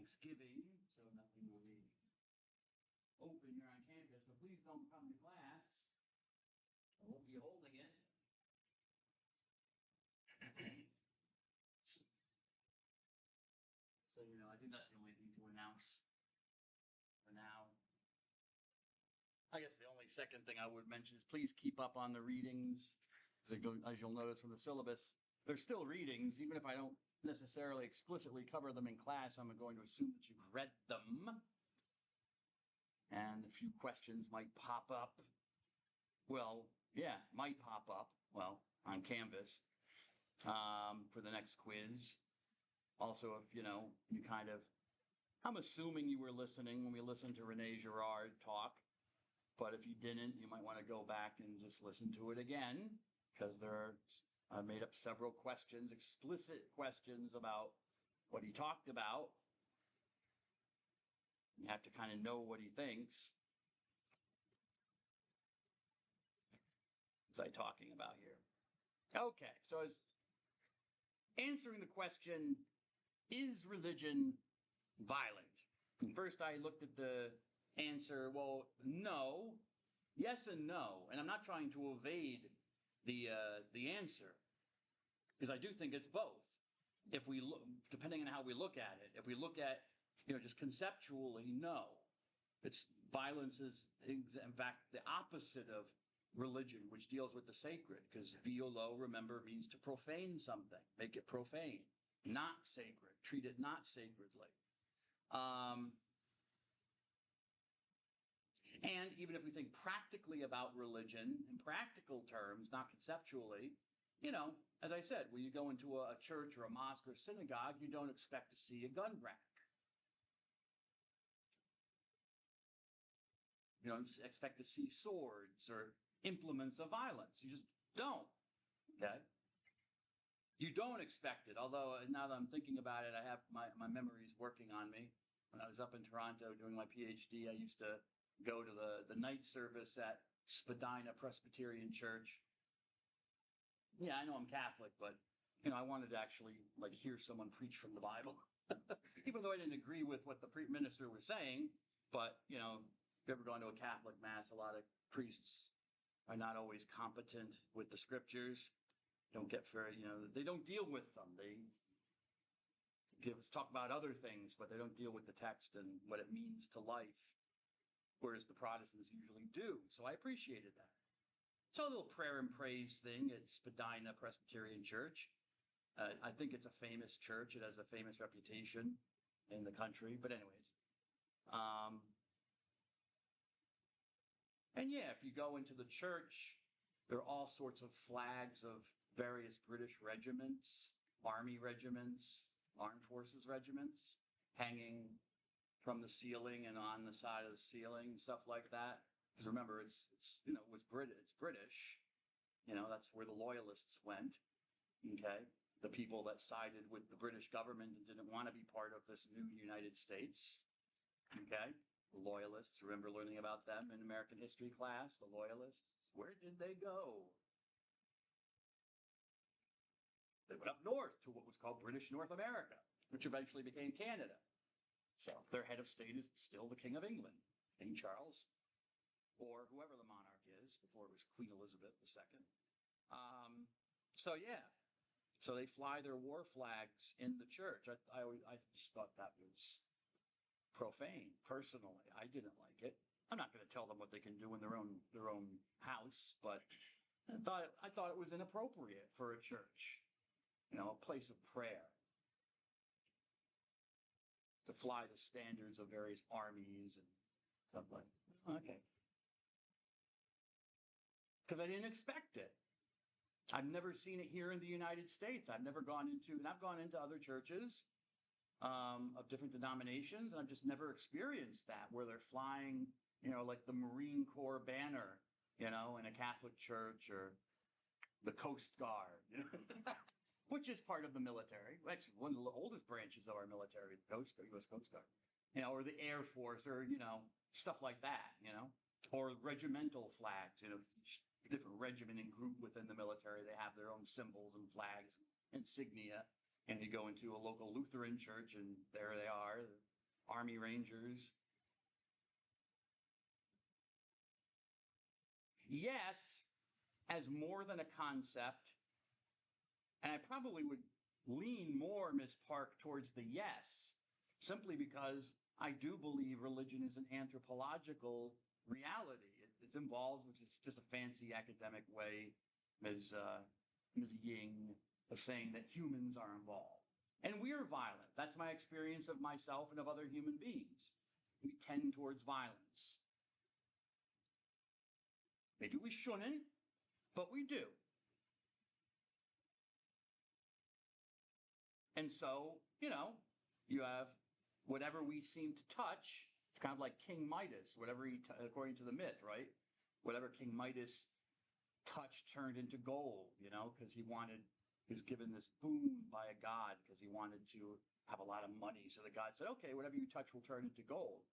Thanksgiving, so nothing will be open here on campus. So please don't come to class. I won't be holding it. So, I think that's the only thing to announce for now. I guess the only second thing I would mention is please keep up on the readings. As you'll notice from the syllabus, there's still readings, even if I don't necessarily explicitly cover them in class. I'm going to assume that you've read them. And a few questions might pop up. Well, yeah, might pop up, on Canvas for the next quiz. Also, if, you kind of, I'm assuming you were listening when we listened to Renee Girard talk. But if you didn't, you might want to go back and just listen to it again, because I made up several questions, explicit questions about what he talked about. You have to kind of know what he thinks. What was I talking about here? Okay, so as answering the question, is religion violent? And first I looked at the answer, well, no, yes and no. And I'm not trying to evade the answer, because I do think it's both. If we look, depending on how we look at it, if we look at, just conceptually, no. Violence is, in fact, the opposite of religion, which deals with the sacred, because violo, remember, means to profane something, make it profane, not sacred, treat it not sacredly. And even if we think practically about religion, in practical terms, not conceptually, as I said, when you go into a church or a mosque or a synagogue, you don't expect to see a gun rack. You don't expect to see swords or implements of violence. You just don't. Okay? You don't expect it, although now that I'm thinking about it, I have my memories working on me. When I was up in Toronto doing my PhD, I used to go to the night service at Spadina Presbyterian Church. Yeah, I know I'm Catholic, but, I wanted to actually, hear someone preach from the Bible. Even though I didn't agree with what the minister was saying, but, if you've ever gone to a Catholic mass, a lot of priests are not always competent with the scriptures. Don't get very, they don't deal with them. They talk about other things, but they don't deal with the text and what it means to life, whereas the Protestants usually do. So I appreciated that. So a little prayer and praise thing at Spadina Presbyterian Church. I think it's a famous church. It has a famous reputation in the country. But anyways. And yeah, if you go into the church, there are all sorts of flags of various British regiments, army regiments, armed forces regiments, hanging from the ceiling and on the side of the ceiling, stuff like that. Because remember, it's British. That's where the loyalists went. Okay, the people that sided with the British government and didn't want to be part of this new United States. Okay, the loyalists. Remember learning about them in American history class? The loyalists. Where did they go? They went up north to what was called British North America, which eventually became Canada. So their head of state is still the King of England, King Charles, or whoever the monarch is, before it was Queen Elizabeth II. So they fly their war flags in the church. I just thought that was profane, personally. I didn't like it. I'm not going to tell them what they can do in their own house, but I thought it was inappropriate for a church, a place of prayer, to fly the standards of various armies and stuff like that. Okay. Because I didn't expect it. I've never seen it here in the United States. I've gone into other churches of different denominations, and I've just never experienced that, where they're flying, like the Marine Corps banner, in a Catholic church, or the Coast Guard, which is part of the military. Actually, one of the oldest branches of our military, the U.S. Coast Guard, or the Air Force, or, stuff like that, or regimental flags, different regiment and group within the military. They have their own symbols and flags, insignia. And you go into a local Lutheran church, and there they are, Army Rangers. Yes, as more than a concept, and I probably would lean more, Miss Park, towards the yes, simply because I do believe religion is an anthropological reality. It's involved, which is just a fancy academic way, Ms. Ying, of saying that humans are involved. And we're violent. That's my experience of myself and of other human beings. We tend towards violence. Maybe we shouldn't, but we do. And so, you have whatever we seem to touch. It's kind of like King Midas, whatever according to the myth, right? Whatever King Midas touched turned into gold, because he was given this boon by a god because he wanted to have a lot of money. So the god said, okay, whatever you touch will turn into gold.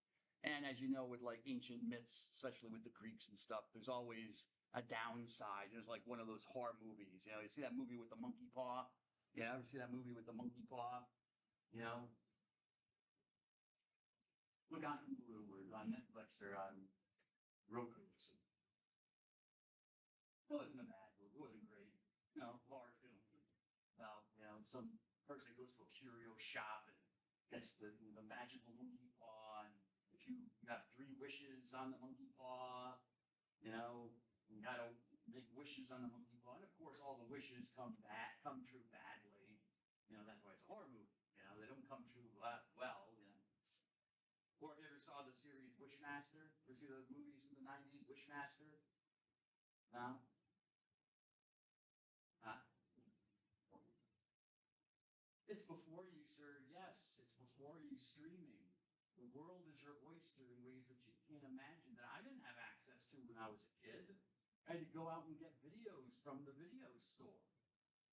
And as you know, with like ancient myths, especially with the Greeks and stuff, there's always a downside. There's like one of those horror movies. You see that movie with the monkey paw? Yeah, ever see that movie with the monkey paw? Look on Hulu or on Netflix or on Roku. It wasn't a bad movie. It wasn't great. Horror film about, some person goes to a curio shop and gets the magical monkey paw. And if you have 3 wishes on the monkey paw, you got to make wishes on the monkey paw. And of course, all the wishes come true badly. That's why it's a horror movie. They don't come true well. Or if you ever saw the series Wishmaster? Ever see those movies from the 90s, Wishmaster? No? Huh? It's before you, sir. Yes, it's before you streaming. The world is your oyster in ways that you can't imagine that I didn't have access to when I was a kid. I had to go out and get videos from the video store.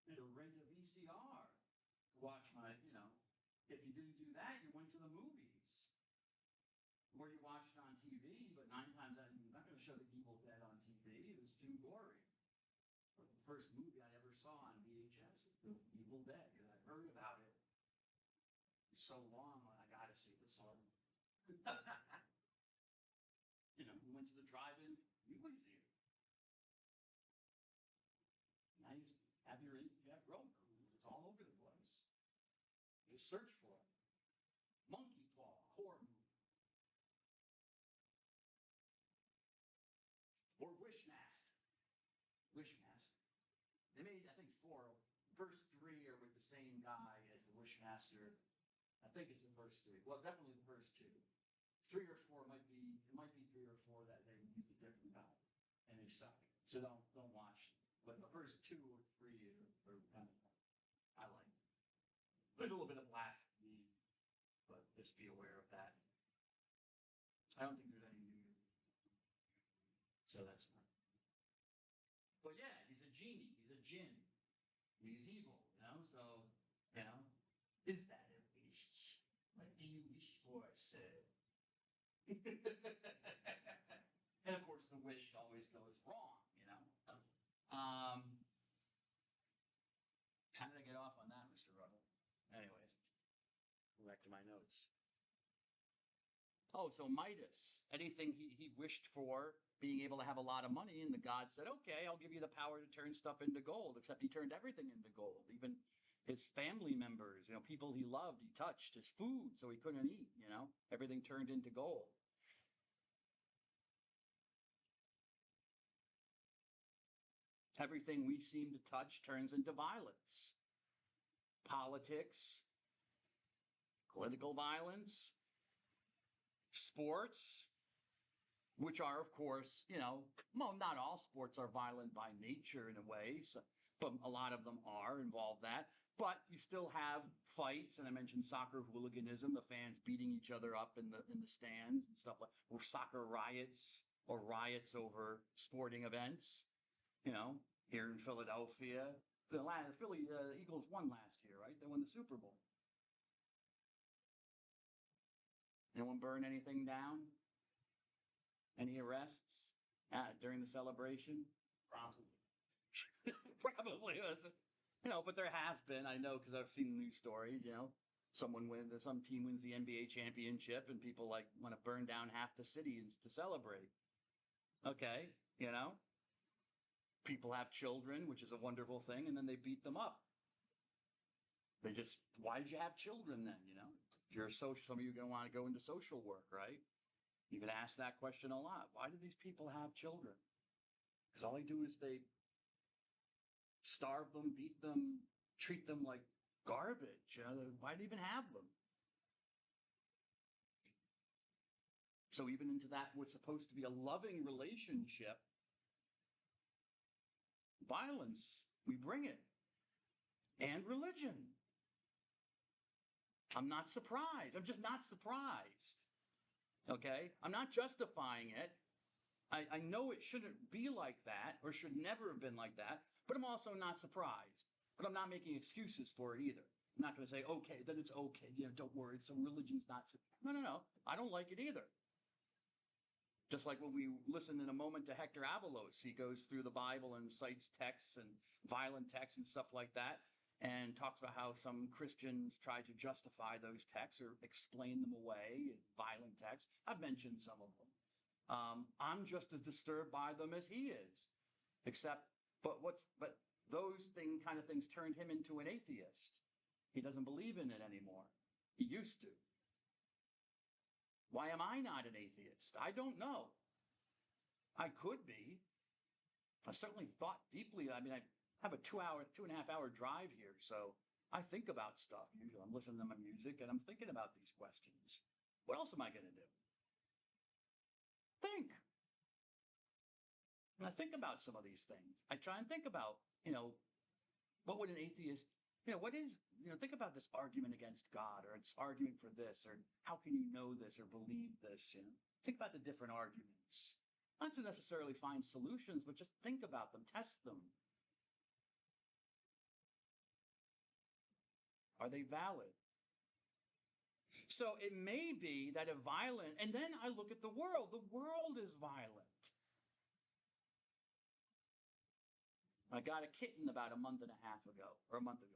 I had to rent a VCR to watch my, if you didn't do that, you went to the movies. Or you watched it on TV, but 9 times out of 10, you're not going to show the Evil Dead on TV. It was too gory. But the first movie I ever saw on VHS was the Evil Dead, because I heard about it so long. I got to see this one. We went to the drive-in movie theater. Now you have Roku. It's all over the place. You search for it. Monkey Paw, horror movie. Or Wishmaster. They made, I think, 4. First 3 are with the same guy as the Wishmaster. I think it's the first 3. Well, definitely the first 2. 3 or 4 might be 3 or 4 that they used a different guy, and they suck. So don't watch them. But the first 2 or 3 are kind of, I like them. There's a little bit of blasphemy, but just be aware of that. I don't think there's any nudity. So that's not. But yeah, he's a genie. He's a jinn. He's evil, so, is that a wish? What do you wish for, sir? And of course, the wish always goes wrong, How did I get off on that, Mr. Ruddle? Anyways, go back to my notes. Oh, so Midas, anything he wished for, being able to have a lot of money, and the god said, okay, I'll give you the power to turn stuff into gold, except he turned everything into gold, even his family members, people he loved, he touched, his food, so he couldn't eat, everything turned into gold. Everything we seem to touch turns into violence. Politics, political violence, sports, which are, of course, not all sports are violent by nature in a way, but a lot of them are involved that. But you still have fights, and I mentioned soccer hooliganism, the fans beating each other up in the stands and stuff like, or soccer riots or riots over sporting events. Here in Philadelphia, the Philly Eagles won last year, right? They won the Super Bowl. Anyone burn anything down? Any arrests during the celebration? Probably. Probably. But there have been, I know, because I've seen the news stories, Some team wins the NBA championship and people like want to burn down half the city to celebrate. Okay, people have children, which is a wonderful thing, and then they beat them up. Why did you have children then? If you're a social, some of you are going to want to go into social work, right? You can ask that question a lot. Why do these people have children? Because all they do is they starve them, beat them, treat them like garbage. Why do they even have them? So even into that, what's supposed to be a loving relationship, violence, we bring it. And religion. I'm not surprised. I'm just not surprised. Okay? I'm not justifying it. I know it shouldn't be like that, or should never have been like that, but I'm also not surprised. But I'm not making excuses for it either. I'm not going to say, okay, then it's okay. Don't worry. So religion's not. No. I don't like it either. Just like when we listen in a moment to Hector Avalos, he goes through the Bible and cites texts and violent texts and stuff like that, and talks about how some Christians try to justify those texts or explain them away in violent texts. I've mentioned some of them. I'm just as disturbed by them as he is, but those kind of things turned him into an atheist. He doesn't believe in it anymore. He used to. Why am I not an atheist? I don't know. I could be. I certainly thought deeply. I mean, I have a 2.5 hour drive here, so I think about stuff. Usually I'm listening to my music and I'm thinking about these questions. What else am I going to do? Think. And I think about some of these things. I try and think about, what would an atheist, think about this argument against God, or it's arguing for this, or how can you know this or believe this? Think about the different arguments. Not to necessarily find solutions, but just think about them, test them. Are they valid? So it may be that and then I look at the world. The world is violent. I got a kitten about a month and a half ago, or a month ago.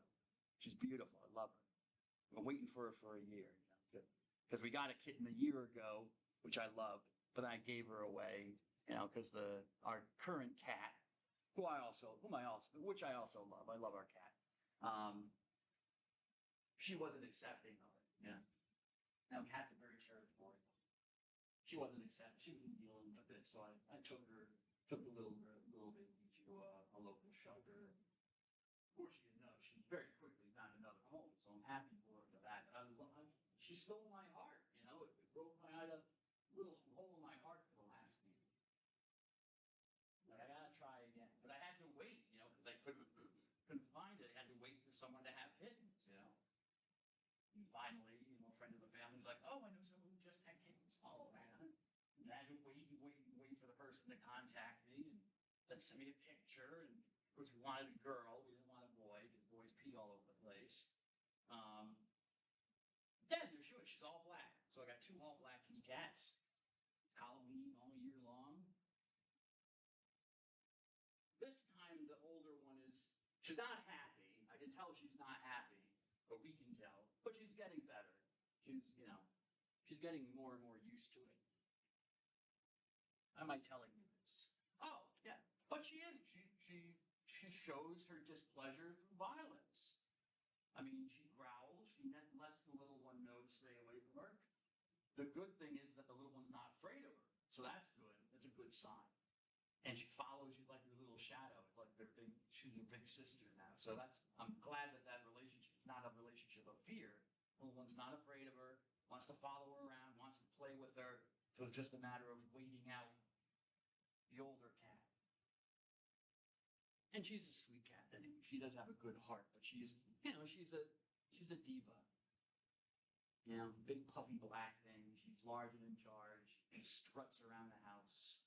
She's beautiful. I love her. I've been waiting for her for a year, because we got a kitten a year ago, which I loved, but then I gave her away, because our current cat, which I also love. I love our cat. She wasn't accepting of it. Yeah. Now cats are very territorial. She wasn't dealing with it, so I took the little baby to a local shelter. Of course, she very quickly found another home, so I'm happy for her for that. She stole my heart, it broke my heart, a little hole in my heart for the last year. Like, I gotta try again, but I had to wait, because I couldn't find it. I had to wait for someone to have kittens, And finally, a friend of the family's like, "Oh, I know someone who just had kittens." Oh, man. And I had to wait for the person to contact me and then send me a picture. And of course, we wanted a girl. We didn't want a boy because boys pee all over the place. Yeah, there she was. She's all black. So I got 2 all black kitty cats. It's Halloween all year long. This time, the older one she's not happy. I can tell she's not happy, but we can tell. But she's getting better. She's getting more and more used to it. Am I telling you this? Oh, yeah. But she is. She shows her displeasure through violence. I mean, she growls. She lets the little one know to stay away from her. The good thing is that the little one's not afraid of her. So that's good. That's a good sign. And she follows. She's like her little shadow. It's like she's her big sister now. So I'm glad that relationship is not a relationship of fear. The little one's not afraid of her, wants to follow her around, wants to play with her. So it's just a matter of waiting out the older cat. And she's a sweet cat. Anyway, she does have a good heart, but she's a diva. Big puffy black thing. She's large and in charge. She struts around the house.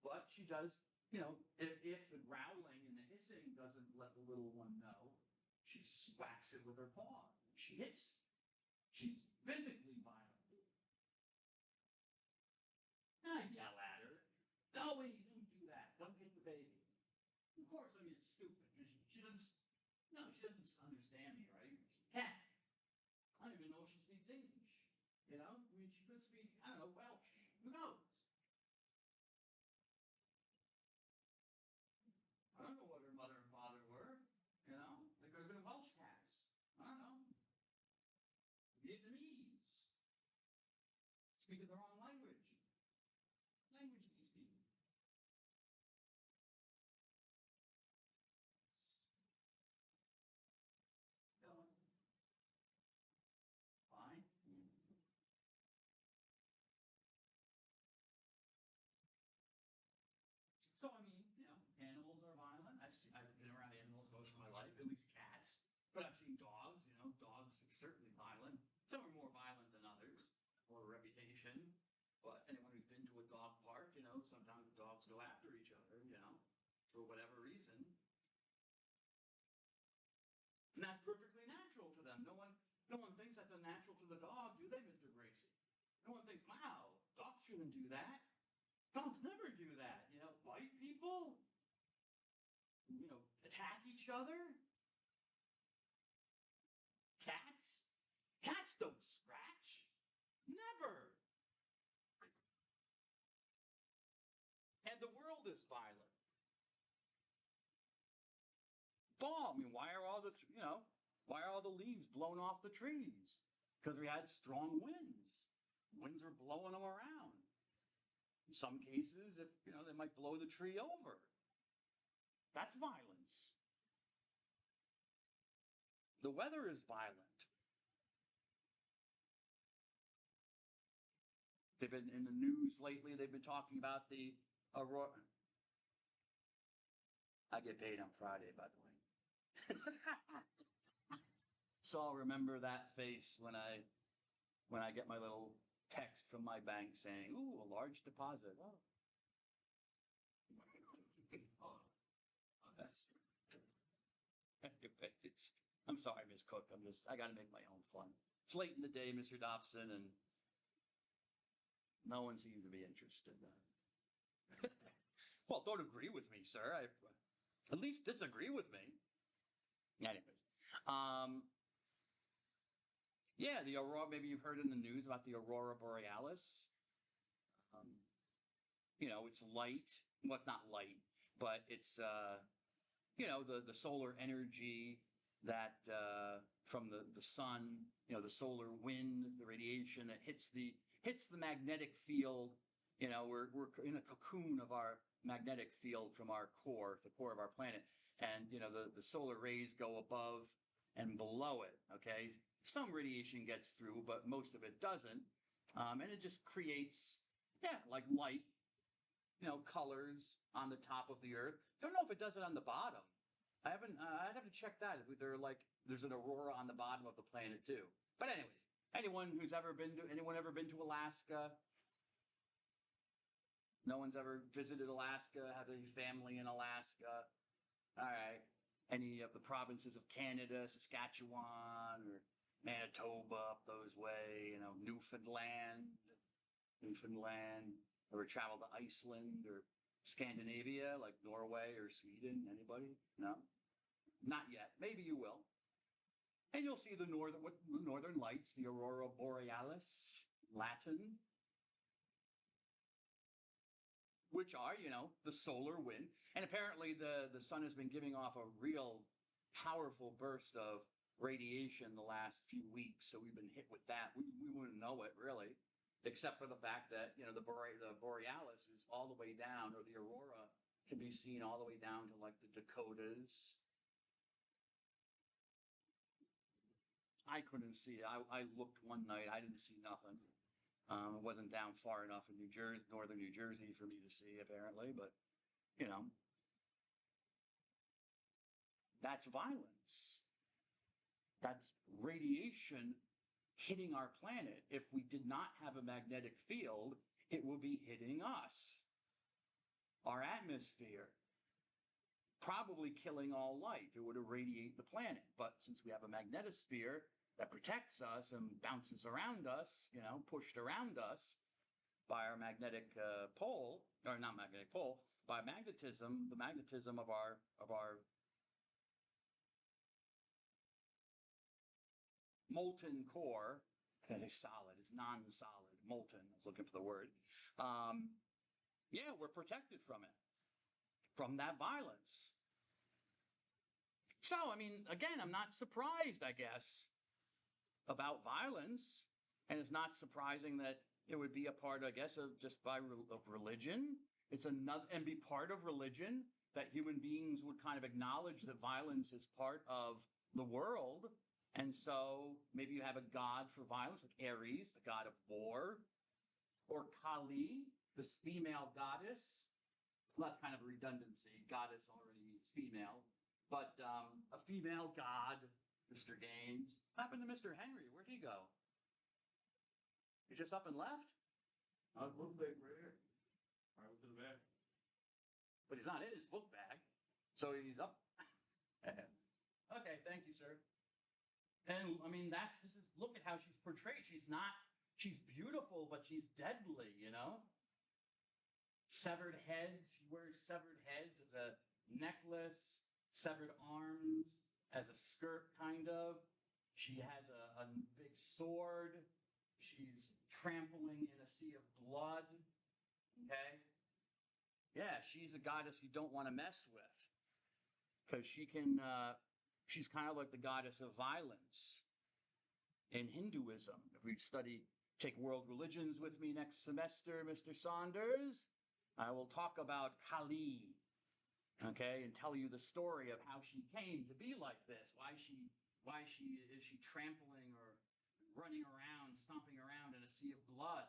But she does, if the growling and the hissing doesn't let the little one know, she swats it with her paw. She hits. She's physically violent. I yell at her. "No, wait, don't do that. Don't hit the baby." Of course, it's stupid. She doesn't. No, she doesn't understand me, right? She's a cat. I don't even know if she speaks English. You know, I mean, she could speak, I don't know, Welsh. Who knows? I don't know what her mother and father were. You know, they could have been Welsh cats. I don't know. Vietnamese. Speaking the wrong language. Language these people. Going fine. So I mean, you know, animals are violent. I've been around animals most of my life, at least cats. But I've seen dogs. You know, dogs are certainly violent. Some are more violent than others, more reputation. But anyone who's been to a dog park, you know, sometimes the dogs go after each other. You know, for whatever reason, and that's perfectly natural to them. No one thinks that's unnatural to the dog, do they, Mr. Gracie? No one thinks, wow, dogs shouldn't do that. Dogs never do that. You know, bite people, you know, attack each other. Cats? Cats don't scratch. Never. And the world is violent. Fall. I mean, why are all the, you know, why are all the leaves blown off the trees? Because we had strong winds. Winds were blowing them around. In some cases, if, you know, they might blow the tree over. That's violence. The weather is violent. They've been in the news lately. They've been talking about the aurora. I get paid on Friday, by the way. So I'll remember that face when I get my little text from my bank saying, "Ooh, a large deposit." Oh. That's, anyways, I'm sorry, Miss Cook. I got to make my own fun. It's late in the day, Mr. Dobson, and no one seems to be interested. Well, don't agree with me, sir. At least disagree with me. Anyways, um, yeah, the aurora. Maybe you've heard in the news about the aurora borealis. Um, you know, it's light. Well, it's not light, but it's you know, the solar energy that from the sun, you know, the solar wind, the radiation that hits the magnetic field. You know, we're in a cocoon of our magnetic field from our core, the core of our planet, and you know the solar rays go above and below it. Okay, some radiation gets through, but most of it doesn't, and it just creates, yeah, like light, you know, colors on the top of the earth. Don't know if it does it on the bottom. I haven't. I'd have to check that. If they're like, there's an aurora on the bottom of the planet too. But anyways, anyone ever been to Alaska? No one's ever visited Alaska. Have any family in Alaska? All right. Any of the provinces of Canada, Saskatchewan or Manitoba up those way? You know, Newfoundland. Ever traveled to Iceland or Scandinavia, like Norway or Sweden? Anybody? No, not yet. Maybe you will, and you'll see the northern lights, the aurora borealis, Latin, which are, you know, the solar wind. And apparently the sun has been giving off a real powerful burst of radiation the last few weeks. So we've been hit with that. We wouldn't know it really, except for the fact that, you know, the borealis is all the way down, or the aurora can be seen all the way down to like the Dakotas. I couldn't see it. I looked one night. I didn't see nothing. It wasn't down far enough in New Jersey, northern New Jersey, for me to see, apparently. But, you know, that's violence. That's radiation hitting our planet. If we did not have a magnetic field, it would be hitting us, our atmosphere, probably killing all life. It would irradiate the planet. But since we have a magnetosphere that protects us and bounces around us, you know, pushed around us by our magnetic pole, or not magnetic pole, by magnetism, the magnetism of our molten core. It's going to say solid. It's non-solid, molten. I was looking for the word. Yeah, we're protected from it, from that violence. So, I mean, again, I'm not surprised, I guess, about violence. And it's not surprising that it would be a part, I guess, of just of religion. It's another, and be part of religion, that human beings would kind of acknowledge that violence is part of the world. And so maybe you have a god for violence, like Ares, the god of war, or Kali, this female goddess. Well, that's kind of a redundancy. Goddess already means female. But a female god, Mr. Gaines. What happened to Mr. Henry? Where'd he go? He just up and left? I was book bag right here. Right to the back. But he's not in his book bag. So he's up. Okay, thank you, sir. And I mean, look at how she's portrayed. She's beautiful, but she's deadly, you know? Severed heads. She wears severed heads as a necklace, severed arms as a skirt, kind of. She has a big sword. She's trampling in a sea of blood. Okay? Yeah, she's a goddess you don't want to mess with. Because she's kind of like the goddess of violence in Hinduism. If we take world religions with me next semester, Mr. Saunders, I will talk about Kali, okay, and tell you the story of how she came to be like this. Why is she trampling or running around, stomping around in a sea of blood,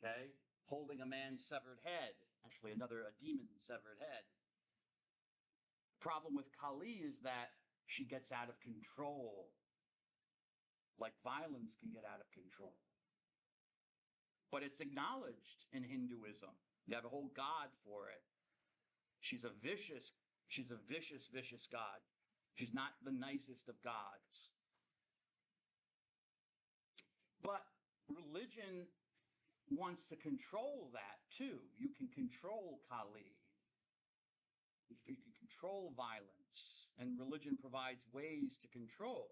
okay, holding a man's severed head, actually a demon's severed head. Problem with Kali is that she gets out of control, like violence can get out of control. But it's acknowledged in Hinduism. You have a whole god for it. She's a vicious, vicious god. She's not the nicest of gods. But religion wants to control that too. You can control Kali. You can control violence, and religion provides ways to control.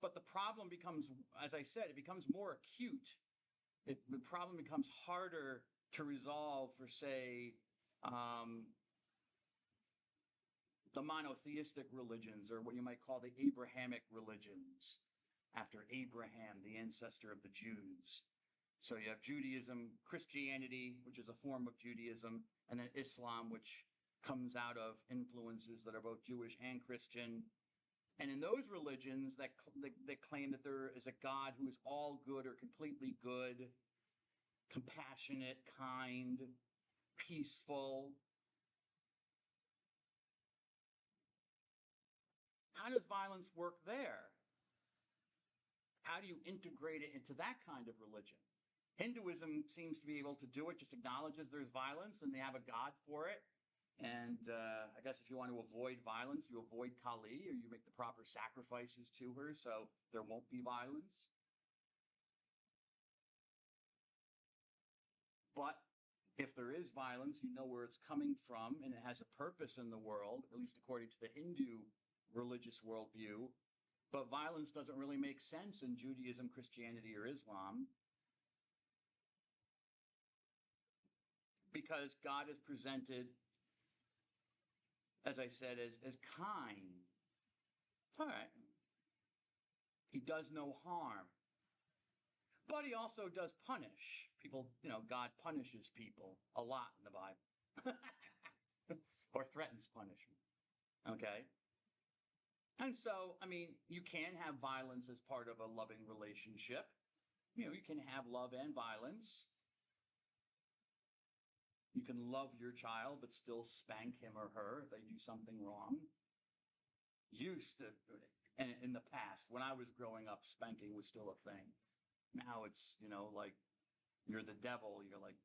But the problem becomes, as I said, it becomes more acute. The problem becomes harder to resolve for, say, the monotheistic religions, or what you might call the Abrahamic religions, after Abraham, the ancestor of the Jews. So you have Judaism, Christianity, which is a form of Judaism, and then Islam, which comes out of influences that are both Jewish and Christian. And in those religions that claim that there is a God who is all good or completely good, compassionate, kind, peaceful. How does violence work there? How do you integrate it into that kind of religion? Hinduism seems to be able to do it, just acknowledges there's violence and they have a god for it. And I guess if you want to avoid violence, you avoid Kali, or you make the proper sacrifices to her so there won't be violence. But if there is violence, you know where it's coming from, and it has a purpose in the world, at least according to the Hindu religious worldview. But violence doesn't really make sense in Judaism, Christianity, or Islam, because God is presented, as I said, as kind. All right. He does no harm. But he also does punish. People, God punishes people a lot in the Bible. Or threatens punishment. Okay? And so, I mean, you can have violence as part of a loving relationship. You can have love and violence. You can love your child, but still spank him or her if they do something wrong. Used to, in the past, when I was growing up, spanking was still a thing. Now it's, like, you're the devil. You're like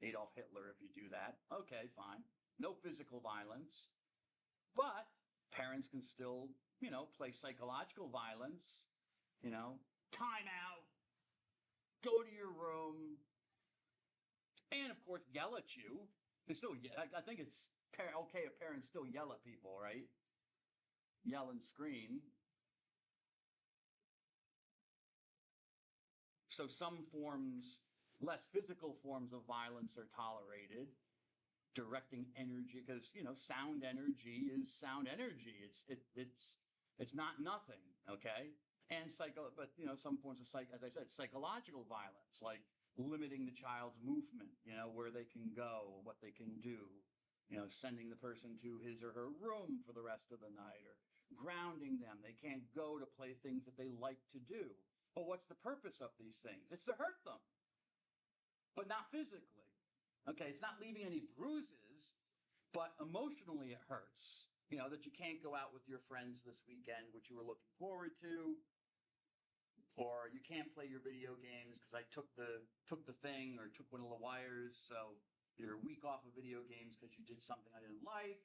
Adolf Hitler if you do that. Okay, fine. No physical violence. But parents can still, play psychological violence. Time out. Go to your room. And, of course, yell at you. I think it's okay if parents still yell at people, right? Yell and scream. So some forms, less physical forms of violence are tolerated, directing energy, because sound energy is sound energy. It's not nothing, okay? And some forms of as I said, psychological violence, like limiting the child's movement, where they can go, what they can do, sending the person to his or her room for the rest of the night, or grounding them. They can't go to play things that they like to do. Well, what's the purpose of these things? It's to hurt them, but not physically. Okay, it's not leaving any bruises, but emotionally it hurts. That you can't go out with your friends this weekend, which you were looking forward to, or you can't play your video games because I took the thing or took one of the wires, so you're a week off of video games because you did something I didn't like.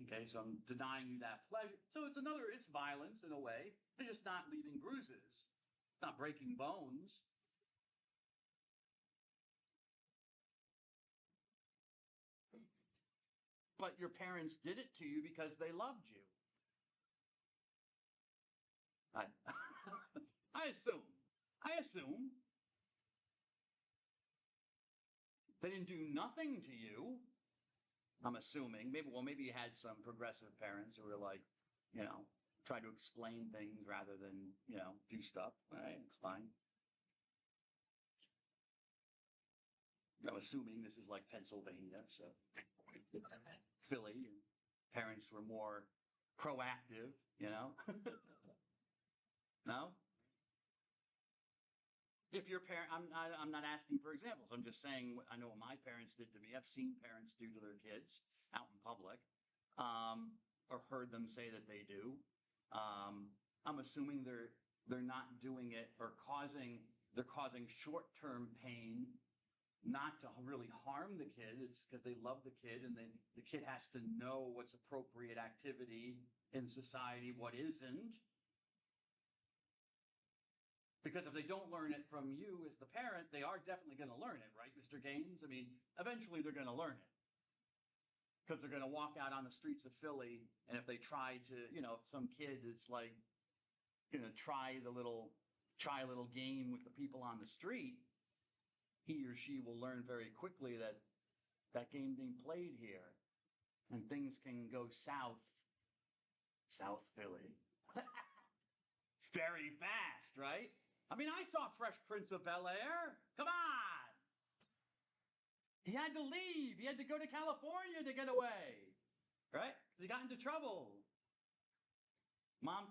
Okay, so I'm denying you that pleasure. So it's violence in a way. It's just not leaving bruises. It's not breaking bones. But your parents did it to you because they loved you. I I assume. They didn't do nothing to you. I'm assuming. Maybe you had some progressive parents who were like, try to explain things rather than, do stuff. All right, it's fine. I'm assuming this is like Pennsylvania, so Philly, parents were more proactive, No? If your parent, I'm not asking for examples. I'm just saying I know what my parents did to me. I've seen parents do to their kids out in public, or heard them say that they do. I'm assuming they're not doing it or they're causing short-term pain, not to really harm the kid. It's because they love the kid, and then the kid has to know what's appropriate activity in society, what isn't. Because if they don't learn it from you as the parent, they are definitely going to learn it, right, Mr. Gaines? I mean, eventually they're going to learn it. Because they're going to walk out on the streets of Philly, and if they try to, if some kid is like, try a little game with the people on the street, he or she will learn very quickly that that game being played here, and things can go south Philly. Very fast, right? I mean, I saw Fresh Prince of Bel-Air. Come on. He had to leave. He had to go to California to get away, right? Because he got into trouble. Mom.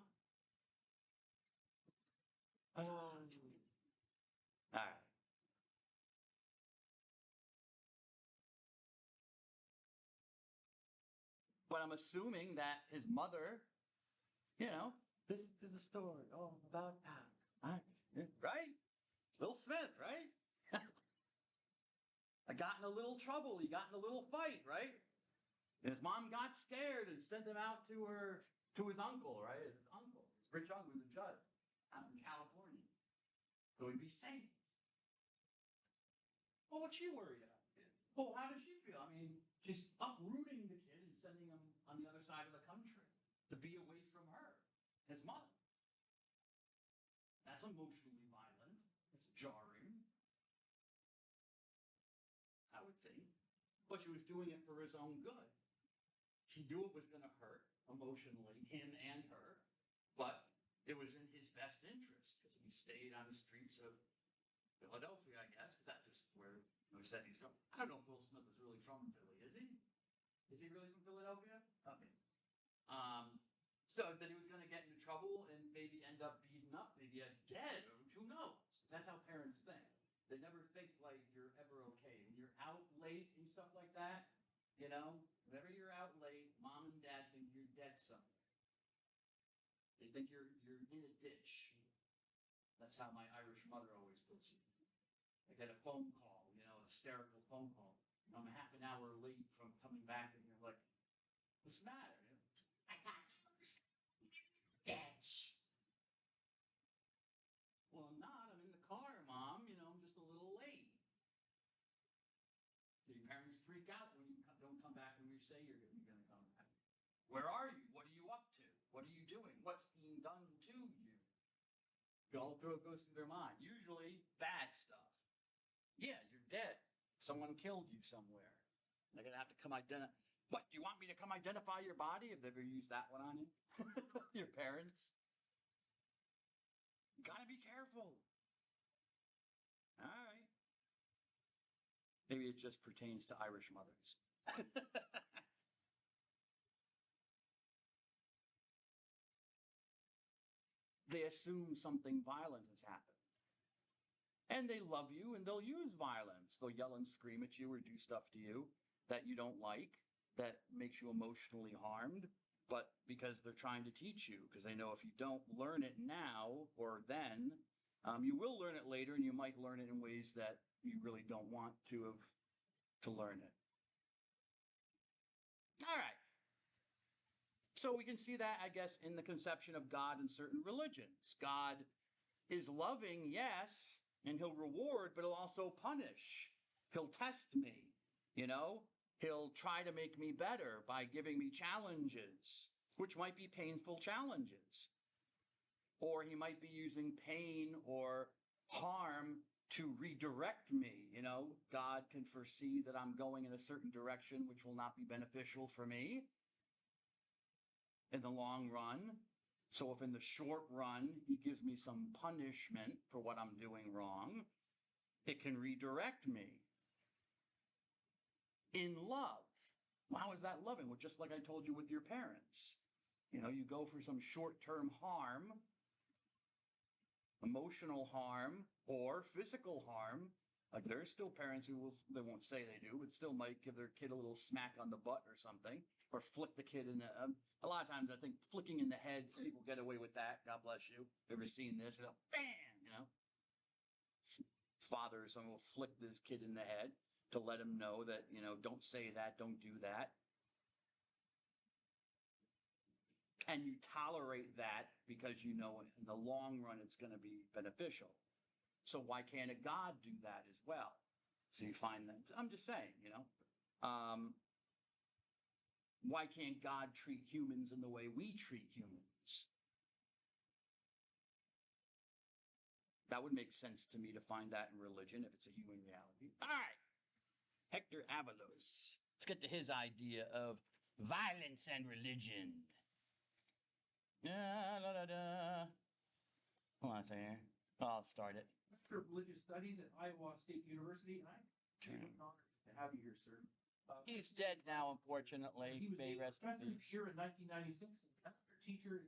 All right. But I'm assuming that his mother, this is a story all about how, right? Will Smith, right? I got in a little trouble. He got in a little fight, right? And his mom got scared and sent him out to his uncle, right? His uncle, his rich uncle, the judge, out in California. So he'd be safe. Well, what's she worried about? Well, how does she feel? I mean, she's uprooting the kid and sending him on the other side of the country to be away from her, his mother. That's emotionally violent. It's jarring, I would think. But she was doing it for his own good. She knew it was going to hurt emotionally, him and her, but it was in his best interest because he stayed on the streets of Philadelphia, I guess, because that's just where he said he's from. I don't know if Will Smith is really from Philly, is he? Is he really from Philadelphia? Okay. So that he was going to get into trouble and maybe end up beaten up, maybe dead, or who knows? That's how parents think. They never think like you're ever okay. When you're out late and stuff like that, whenever you're out late, mom and dad think you're dead somewhere. They think you're in a ditch. That's how my Irish mother always puts it. I get a phone call, a hysterical phone call. I'm half an hour late from coming back, and you're like, what's the matter? I got ditch. Well, I'm not. I'm in the car, Mom. I'm just a little late. So your parents freak out when you don't come back when you say you're going to come back. Where are you? What are you up to? What are you doing? What's being done to you? All through it goes through their mind. Usually bad stuff. Yeah, you're dead. Someone killed you somewhere. They're gonna have to come identify. What? Do you want me to come identify your body? Have they ever used that one on you? Your parents? You gotta be careful. All right. Maybe it just pertains to Irish mothers. They assume something violent has happened. And they love you and they'll use violence. They'll yell and scream at you or do stuff to you that you don't like, that makes you emotionally harmed. But because they're trying to teach you, because they know if you don't learn it now or then, you will learn it later, and you might learn it in ways that you really don't want to learn it. All right. So we can see that, I guess, in the conception of God in certain religions. God is loving, yes, and he'll reward, but he'll also punish. He'll test me, you know? He'll try to make me better by giving me challenges, which might be painful challenges. Or he might be using pain or harm to redirect me. You know, God can foresee that I'm going in a certain direction which will not be beneficial for me in the long run. So if in the short run he gives me some punishment for what I'm doing wrong, it can redirect me in love. How is that loving? Well, just like I told you with your parents. You know, you go for some short-term harm, emotional harm, or physical harm. Like there's still parents who they won't say they do, but still might give their kid a little smack on the butt or something, or flick the kid in the. A lot of times, I think flicking in the head, people get away with that. God bless you. Ever seen this? You know, bam! You know, father or someone will flick this kid in the head to let him know that, you know, don't say that, don't do that. And you tolerate that because you know in the long run it's going to be beneficial. So why can't a God do that as well? So you find that, I'm just saying, you know, why can't God treat humans in the way we treat humans? That would make sense to me to find that in religion if it's a human reality. All right. Hector Avalos. Let's get to his idea of violence and religion. Hold on a second. I'll start it. Professor of Religious Studies at Iowa State University, and I'm honored to have you here, sir. He's dead now, unfortunately. He was May a rest in professor peace. here in 1996 and master teacher in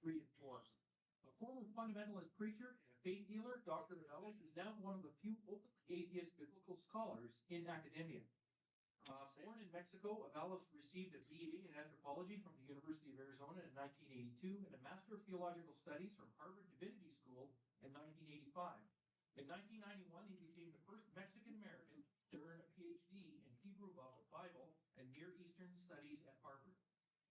2003 and 4. A former fundamentalist preacher and a faith healer, Dr. Avalos is now one of the few openly atheist biblical scholars in academia. Born in Mexico, Avalos received a BA in anthropology from the University of Arizona in 1982 and a Master of Theological Studies from Harvard Divinity School in 1985. In 1991, he became the first Mexican American to earn a PhD in Hebrew Bible and Near Eastern Studies at Harvard.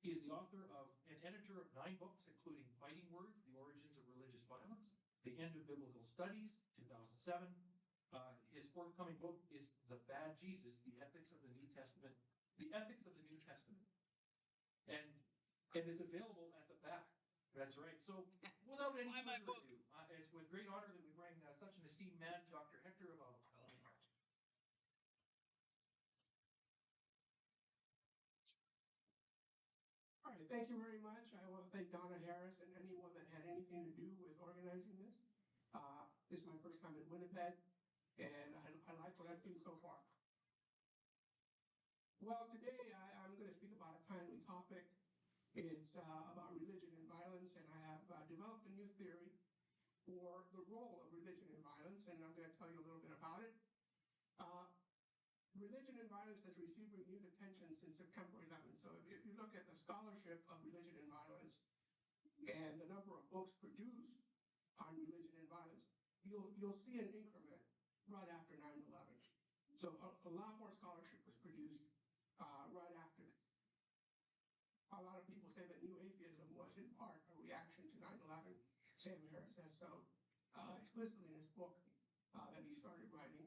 He is the author of and editor of 9 books, including Fighting Words, The Origins of Religious Violence, The End of Biblical Studies, 2007. His forthcoming book is The Bad Jesus, The Ethics of the New Testament. The Ethics of the New Testament. And it's available at the back. That's right. So without any further ado, it's with great honor that we bring such an esteemed man, Dr. Hector Avalos. All right, thank you very much. I want to thank Donna Harris and anyone that had anything to do with organizing this. This is my first time in Winnipeg, and I like what I've seen so far. Well, today I'm going to speak about a timely topic. It's about religion and violence, and I have developed a new theory for the role of religion and violence, and I'm going to tell you a little bit about it. Religion and violence has received renewed attention since September 11th. So if you look at the scholarship of religion and violence and the number of books produced on religion and violence, you'll see an increment right after 9/11. So a lot more scholarship was produced right after. A lot of people say that new atheism was in part a reaction to 9/11. Sam Harris says so explicitly in his book that he started writing.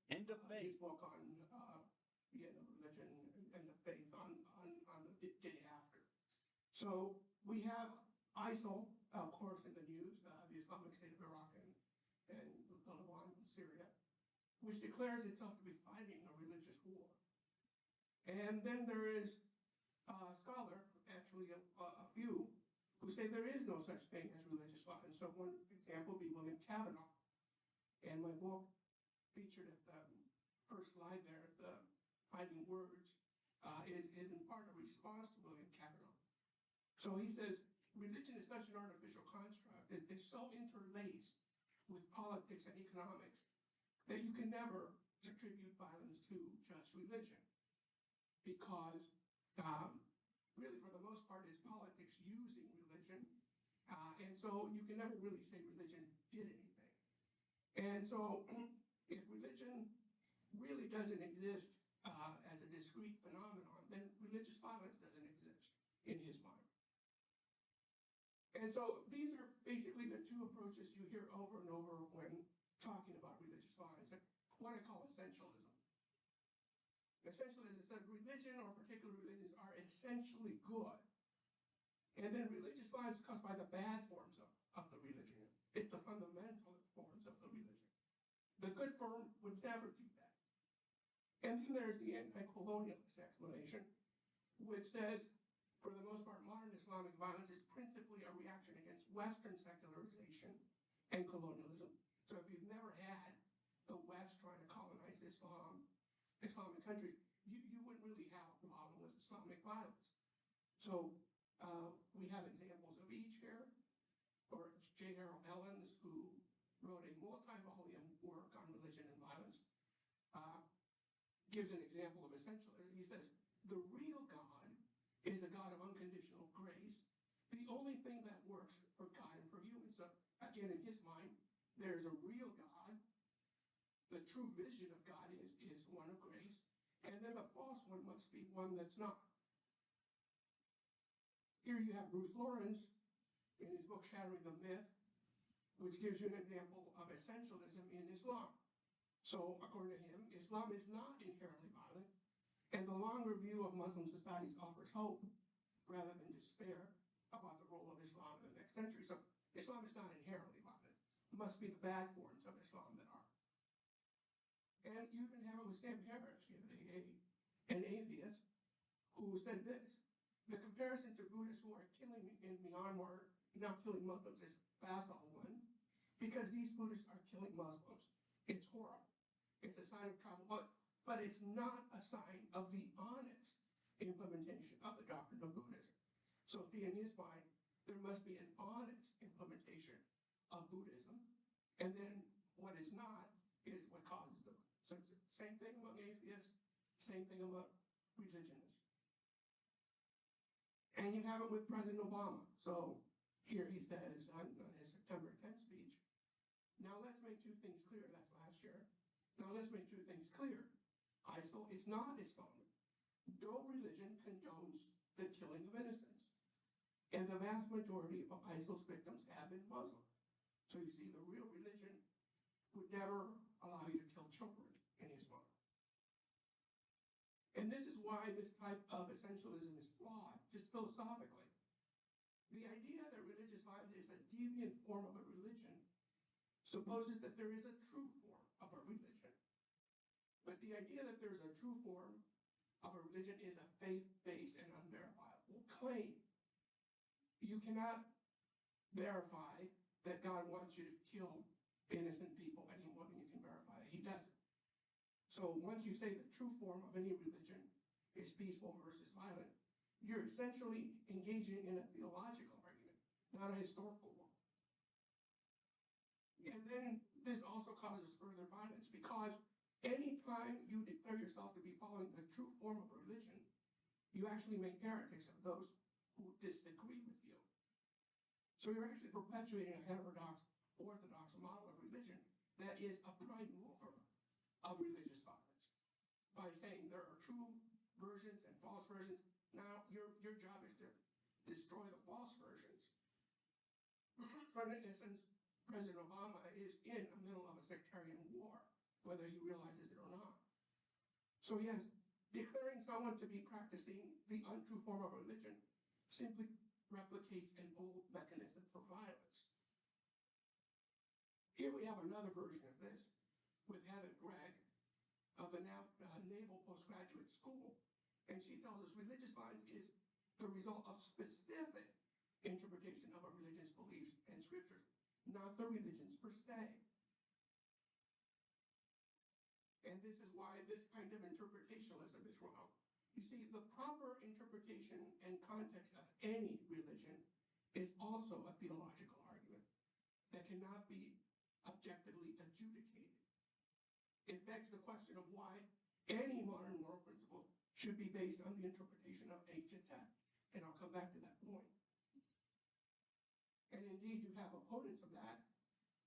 End of faith. His book on the end of religion and the faith on the day after. So we have ISIL, of course, in the news, the Syria, which declares itself to be fighting a religious war. And then there is a scholar, actually a few, who say there is no such thing as religious violence. So one example would be William Cavanaugh. And my book featured at the first slide there, the Finding Words, is in part a response to William Cavanaugh. So he says, religion is such an artificial construct. It's so interlaced with politics and economics that you can never attribute violence to just religion. Because really, for the most part, it's politics using religion. And so you can never really say religion did anything. And so if religion really doesn't exist as a discrete phenomenon, then religious violence doesn't exist in his mind. And so these are basically the two approaches you hear over and over when talking about religious violence, what I call essentialism. Essentialism says religion or particular religions are essentially good. And then religious violence is caused by the bad forms of the religion. It's the fundamental forms of the religion. The good form would never do that. And then there's the anti-colonialist explanation, which says, for the most part, modern Islamic violence is principally a reaction against Western secularization and colonialism. So if you've never had the West trying to colonize Islamic countries, you wouldn't really have a problem with Islamic violence. So we have examples of each here, or J. Harold Ellens, who wrote a multi-volume work on religion and violence, gives an example of essentialism. He says, the real God is a God of unconditional grace. The only thing that works for God and for humans, so again, in his mind, there's a real God. The true vision of God is one of grace. And then the false one must be one that's not. Here you have Bruce Lawrence in his book Shattering the Myth, which gives you an example of essentialism in Islam. So according to him, Islam is not inherently violent, and the long review of Muslim societies offers hope rather than despair about the role of Islam in the next century. So Islam is not inherently violent. It must be the bad forms of Islam that are. And you even have it with Sam Harris, an atheist, who said this: the comparison to Buddhists who are killing in Myanmar, not killing Muslims, is a facile one, because these Buddhists are killing Muslims. It's horrible. It's a sign of trouble, but it's not a sign of the honest implementation of the doctrine of Buddhism. So see, in his mind, there must be an honest implementation of Buddhism, and then what is not is what causes them. So it's the same thing among atheists, same thing among religionists. And you have it with President Obama. So here he says on his September 10th speech, now let's make two things clear. That's last year. Now let's make two things clear. ISIL is not Islamic. No religion condones the killing of innocents. And the vast majority of ISIL's victims have been Muslim. So you see, the real religion would never allow you to kill children in Islam. And this is why this type of essentialism is flawed, just philosophically. The idea that religious violence is a deviant form of a religion supposes that there is a true form of a religion. But the idea that there's a true form of a religion is a faith-based and unverifiable claim. You cannot verify that God wants you to kill innocent people any more than you can verify that he doesn't. So once you say the true form of any religion is peaceful versus violent, you're essentially engaging in a theological argument, not a historical one. And then this also causes further violence, because anytime you declare yourself to be following the true form of religion, you actually make heretics of those who disagree with you. So you're actually perpetuating a heterodox, orthodox model of religion that is a prime mover of religious violence by saying there are true versions and false versions. Now your job is to destroy the false versions. For instance, President Obama is in the middle of a sectarian war, whether he realizes it or not. So yes, declaring someone to be practicing the untrue form of religion simply replicates an old mechanism for violence. Here we have another version of this. with Heather Gregg of the Naval Postgraduate School, and she tells us religious violence is the result of specific interpretation of a religion's beliefs and scriptures, not the religions per se. And this is why this kind of interpretationalism is wrong. You see, the proper interpretation and context of any religion is also a theological argument that cannot be objectively adjudicated. It begs the question of why any modern moral principle should be based on the interpretation of ancient text. And I'll come back to that point. And indeed, you have opponents of that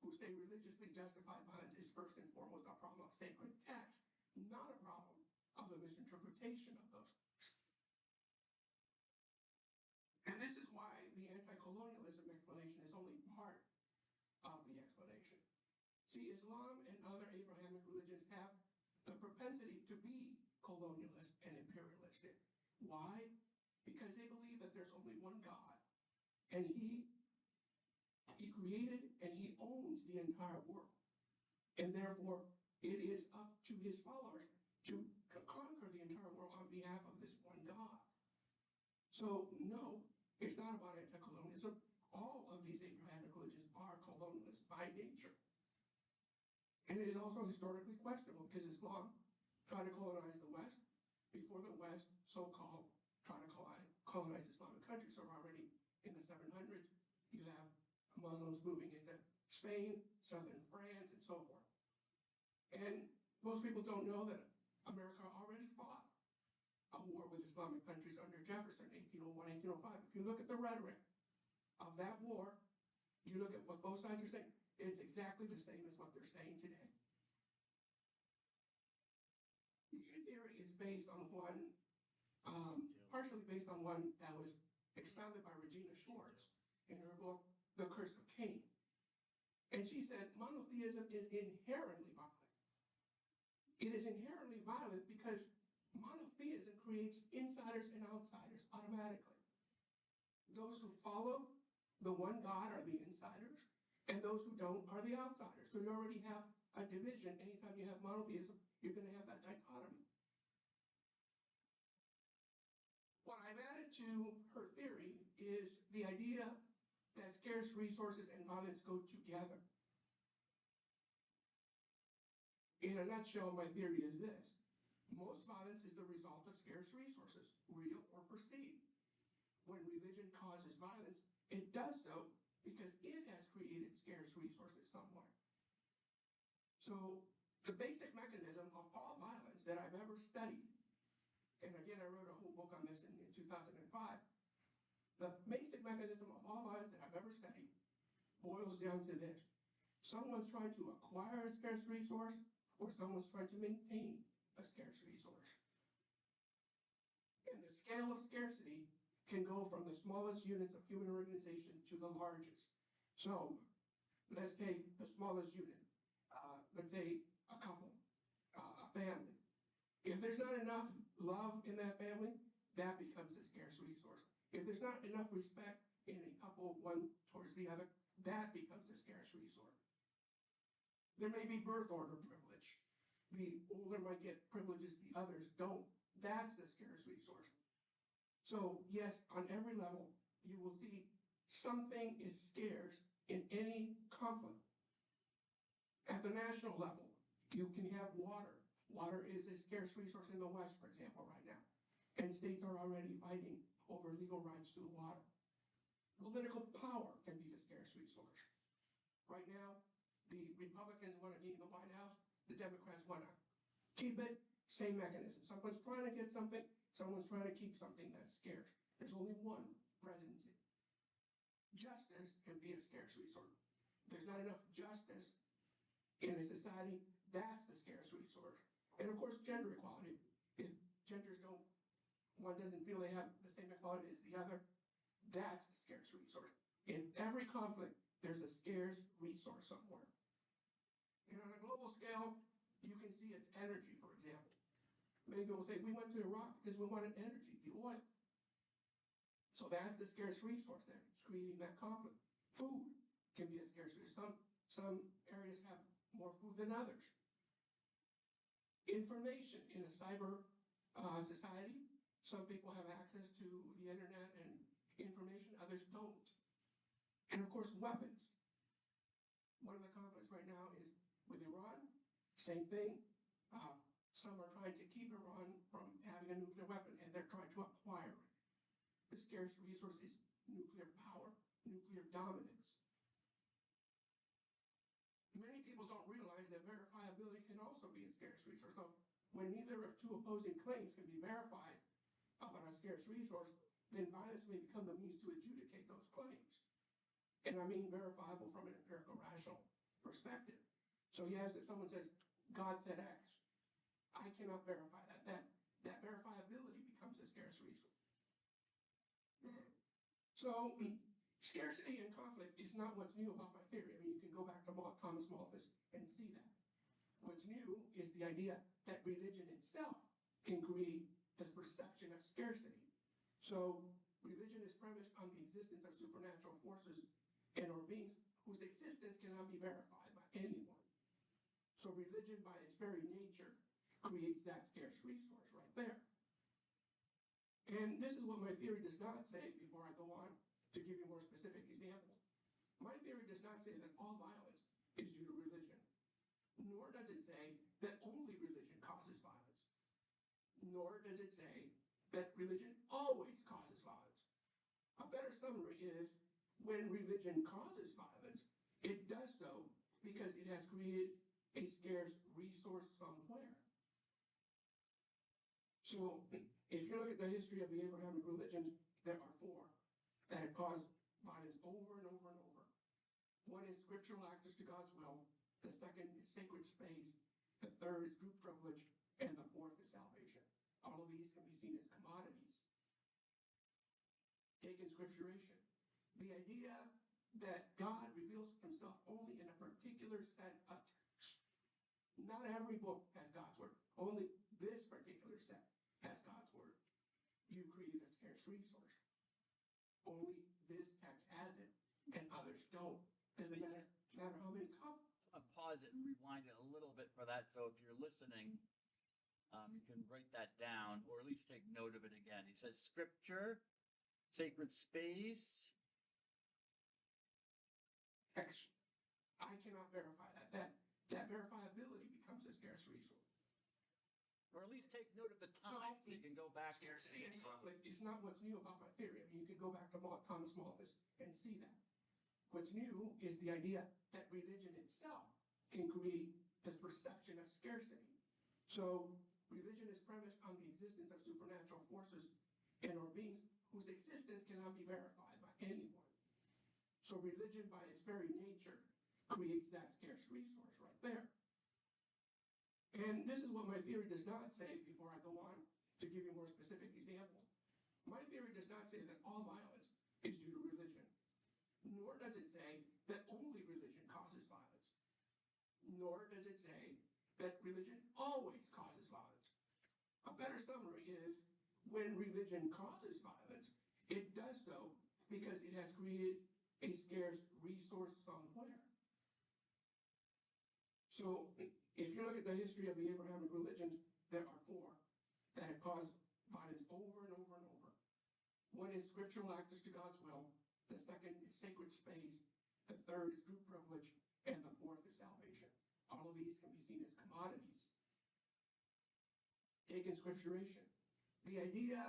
who say religiously justified violence is first and foremost a problem of sacred text, not a problem of the misinterpretation of those texts. And this is why the anti-colonialism explanation is only part of the explanation. See, Islam and other Abrahamic religions have the propensity to be colonialist and imperialistic. Why? Because they believe that there's only one God, and He created and He owns the entire world. And therefore, it is up to His followers to conquer the entire world on behalf of this one God. So, no, it's not about anti-colonialism. All of these Abrahamic religions are colonialist by nature. And it is also historically questionable because Islam tried to colonize the West before the West, so-called, tried to colonize Islamic countries. So already in the 700s, you have Muslims moving into Spain, southern France, and so forth. And most people don't know that America already fought a war with Islamic countries under Jefferson, 1801, 1805. If you look at the rhetoric of that war, you look at what both sides are saying, it's exactly the same as what they're saying today. The theory is based on one, partially based on one that was expounded by Regina Schwartz in her book, The Curse of Cain. And she said monotheism is inherently violent. It is inherently violent because monotheism creates insiders and outsiders automatically. Those who follow the one God are the insiders, and those who don't are the outsiders. So you already have a division. Anytime you have monotheism, you're going to have that dichotomy. What I've added to her theory is the idea that scarce resources and violence go together. In a nutshell, my theory is this. Most violence is the result of scarce resources, real or perceived. When religion causes violence, it does so because it has created scarce resources somewhere. So the basic mechanism of all violence that I've ever studied, and again, I wrote a whole book on this in 2005, the basic mechanism of all violence that I've ever studied boils down to this. Someone's trying to acquire a scarce resource, or someone's trying to maintain a scarce resource. And the scale of scarcity can go from the smallest units of human organization to the largest. So let's take the smallest unit. Let's say a couple, a family. If there's not enough love in that family, that becomes a scarce resource. If there's not enough respect in a couple, one towards the other, that becomes a scarce resource. There may be birth order privilege. The older might get privileges, the others don't. That's a scarce resource. So yes, on every level, you will see something is scarce in any conflict. At the national level, you can have water. Water is a scarce resource in the West, for example, right now. And states are already fighting over legal rights to the water. Political power can be a scarce resource. Right now, the Republicans want to be in the White House. The Democrats want to keep it. Same mechanism. Someone's trying to get something. Someone's trying to keep something that's scarce. There's only one presidency. Justice can be a scarce resource. There's not enough justice in a society. That's the scarce resource. And of course, gender equality. If genders don't, one doesn't feel they have the same equality as the other, that's the scarce resource. In every conflict, there's a scarce resource somewhere. And on a global scale, you can see it's energy, for example. Many people say, we went to Iraq because we wanted energy, the oil. So that's a scarce resource there. It's creating that conflict. Food can be a scarce resource. Some areas have more food than others. information in a cyber society. Some people have access to the internet and information, others don't. And of course, weapons. One of the conflicts right now is with Iran, same thing. Some are trying to keep Iran from having a nuclear weapon, and they're trying to acquire it. The scarce resource is nuclear power, nuclear dominance. Many people don't realize that verifiability can also be a scarce resource. So when neither of two opposing claims can be verified about a scarce resource, then violence may become the means to adjudicate those claims. And I mean verifiable from an empirical, rational perspective. So yes, if someone says, God said X, I cannot verify that. That verifiability becomes a scarce resource. So scarcity and conflict is not what's new about my theory. I mean, you can go back to Thomas Malthus and see that. What's new is the idea that religion itself can create this perception of scarcity. So religion is premised on the existence of supernatural forces and or beings whose existence cannot be verified by anyone. So religion by its very nature creates that scarce resource right there. And this is what my theory does not say before I go on to give you more specific examples. My theory does not say that all violence is due to religion, nor does it say that only religion causes violence, nor does it say that religion always causes violence. A better summary is when religion causes violence, it does so because it has created a scarce resource somewhere. So if you look at the history of the Abrahamic religions, there are four that have caused violence over and over and over. One is scriptural access to God's will. The second is sacred space. The third is group privilege. And the fourth is salvation. All of these can be seen as commodities. Take inscripturation. The idea that God reveals himself only in a particular set of texts. Not every book has God's word. Only this particular set has God's word. You create a scarce resource. Only this text has it, and others don't. Doesn't matter how many copies. Pause it and rewind it a little bit for that. So if you're listening, you can write that down, or at least take note of it again. He says scripture, sacred space. Text. I cannot verify that. That verifiability becomes a scarce resource. Or at least take note of the time. So you can go back. Scarcity and conflict is not what's new about my theory. I mean, you can go back to Thomas Malthus and see that. What's new is the idea that religion itself can create this perception of scarcity. So religion is premised on the existence of supernatural forces and or beings whose existence cannot be verified by anyone. So religion by its very nature creates that scarce resource right there. And this is what my theory does not say before I go on to give you more specific examples. My theory does not say that all violence is due to religion, nor does it say that only religion causes violence, nor does it say that religion always causes violence. A better summary is when religion causes violence, it does so because it has created a scarce resource somewhere. So if you look at the history of the Abrahamic religions, there are four that have caused violence over and over and over. One is scriptural access to God's will. The second is sacred space. The third is group privilege. And the fourth is salvation. All of these can be seen as commodities. Take inscripturation. The idea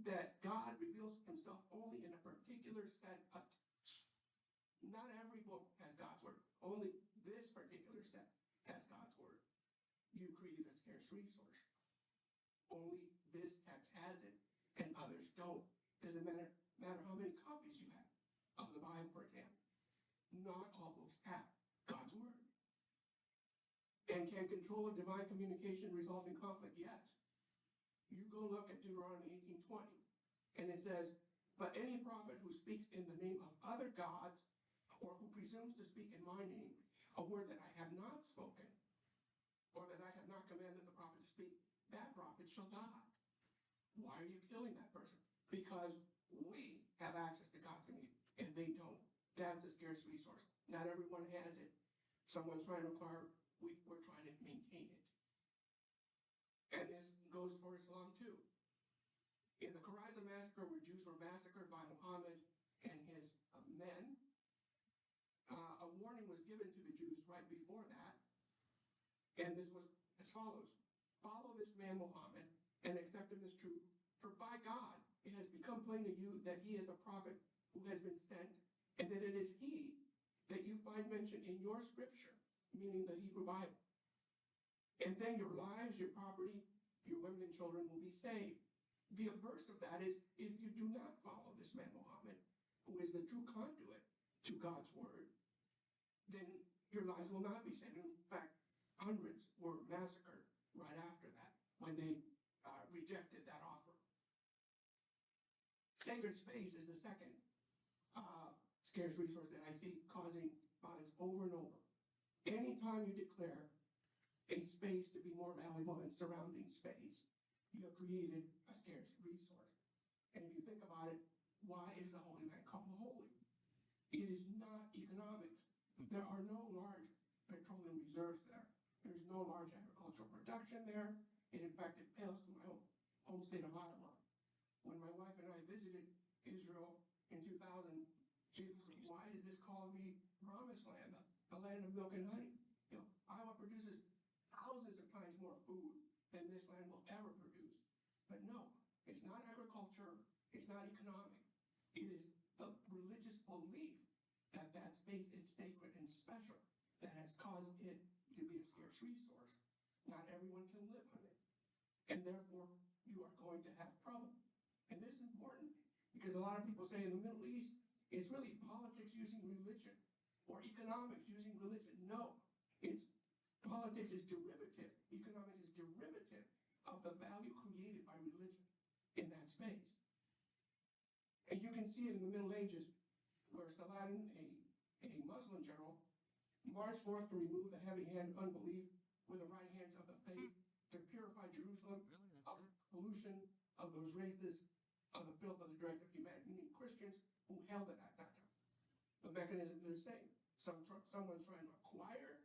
that God reveals himself only in a particular set of texts. Not every book has God's word. Only this particular set has God's word. You create a scarce resource. Only this text has it, and others don't. Doesn't matter how many copies you have of the Bible, for example. Not all books have God's word. And can control of divine communication result in conflict? Yes. You go look at Deuteronomy 18:20, and it says, "But any prophet who speaks in the name of other gods, or who presumes to speak in my name, a word that I have not spoken, or that I have not commanded the prophet to speak, that prophet shall die." Why are you killing that person? Because we have access to God's communication, and they don't. That's a scarce resource. Not everyone has it. Someone's trying to acquire, we're trying to maintain it. And this goes for Islam too. In the Quraiza massacre, where Jews were massacred by Muhammad and his men, a warning was given to the Jews right before that. And this was as follows: follow this man Muhammad and accept him as true. For by God, it has become plain to you that he is a prophet who has been sent, and that it is he that you find mentioned in your scripture, meaning the Hebrew Bible. And then your lives, your property, your women and children will be saved. The verse of that is, if you do not follow this man Muhammad, who is the true conduit to God's word, then your lives will not be saved. In fact, hundreds were massacred right after that when they rejected that offer. Sacred space is the second scarce resource that I see causing violence over and over. Anytime you declare a space to be more valuable than surrounding space, you have created a scarce resource. And if you think about it, why is the Holy Land called the Holy? It is not economic. There are no large petroleum reserves there. There's no large agricultural production there. And in fact, it pales to my home state of Iowa. When my wife and I visited Israel in 2000, she said, why is this called the Promised Land, the land of milk and honey? You know, Iowa produces thousands of times more food than this land will ever produce. But no, it's not agriculture, it's not economic. It is the religious belief that that space is sacred and special that has caused it to be a scarce resource. Not everyone can live on it. And therefore, you are going to have trouble. And this is important because a lot of people say in the Middle East, it's really politics using religion or economics using religion. No, it's politics is derivative. Economics is derivative of the value created by religion in that space. And you can see it in the Middle Ages where Saladin, a Muslim general, marched forth to remove the heavy hand of unbelief with the right hands of the faith to purify Jerusalem of pollution of those races, of the filth of the dregs of humanity, meaning Christians who held it at that time. The mechanism is the same. Someone's trying to acquire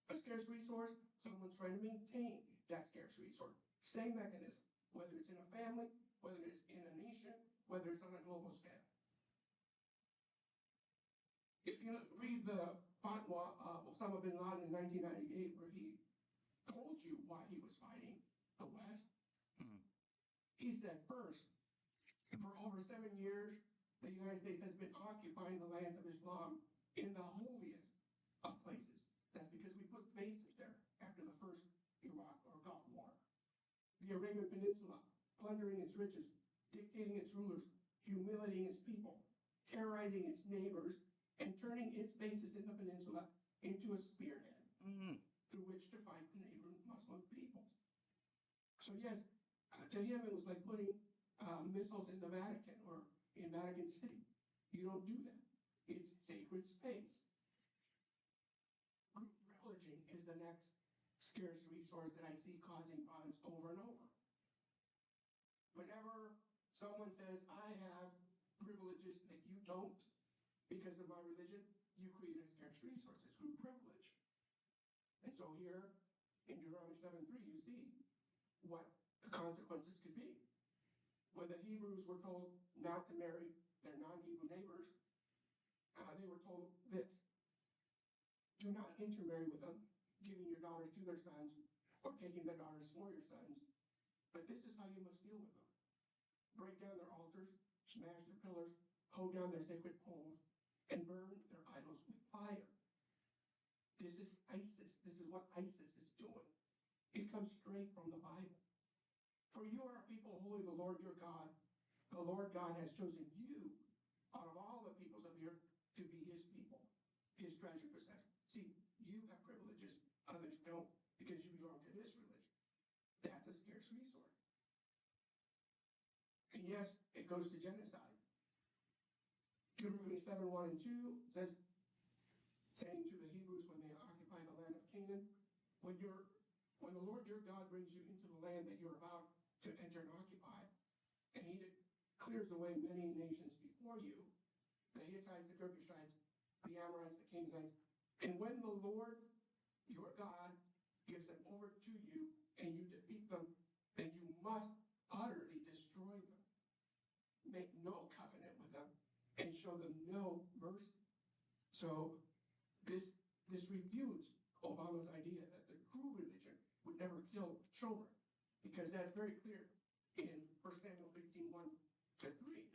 a scarce resource, someone's trying to maintain that scarce resource. Same mechanism, whether it's in a family, whether it's in a nation, whether it's on a global scale. If you read the fatwa of Osama bin Laden in 1998, where he told you why he was fighting the West, he said, first, for over 7 years, the United States has been occupying the lands of Islam in the holiest of places. That's because we put bases there after the first Iraq or Gulf War. The Arabian Peninsula, plundering its riches, dictating its rulers, humiliating its people, terrorizing its neighbors, and turning its bases in the peninsula into a spearhead through which to fight the neighboring Muslim peoples. So yes, to him it was like putting missiles in the Vatican or in Vatican City. You don't do that. It's sacred space. Group privileging is the next scarce resource that I see causing violence over and over. Whenever someone says, I have privileges that you don't because of my religion, you create a scarce resource. It's group privilege. And so here in Deuteronomy 7:3, you see what the consequences could be. When the Hebrews were told not to marry their non-Hebrew neighbors, they were told this: do not intermarry with them, giving your daughters to their sons or taking their daughters for your sons. But this is how you must deal with them. Break down their altars, smash their pillars, hoe down their sacred poles, and burn their idols with fire. This is ISIS. This is what ISIS is doing. It comes straight from the Bible. For you are a people holy, the Lord your God. The Lord God has chosen you out of all the peoples of the earth to be his people, his treasured possession. See, you have privileges, others don't, because you belong to this religion. That's a scarce resource. And yes, it goes to genocide. Deuteronomy 7:1 and 2 says, saying to the Hebrews when they occupy the land of Canaan, when the Lord your God brings you into the land that you're about to enter and occupy, and he clears away many nations before you, the Hittites, the Girgashites, the Amorites, the Canaanites, and when the Lord your God gives them over to you and you defeat them, then you must utterly destroy them. Make no covenant with them and show them no mercy. So this refutes Obama's idea that the true religion would never kill children, because that's very clear in 1 Samuel 15:1-3,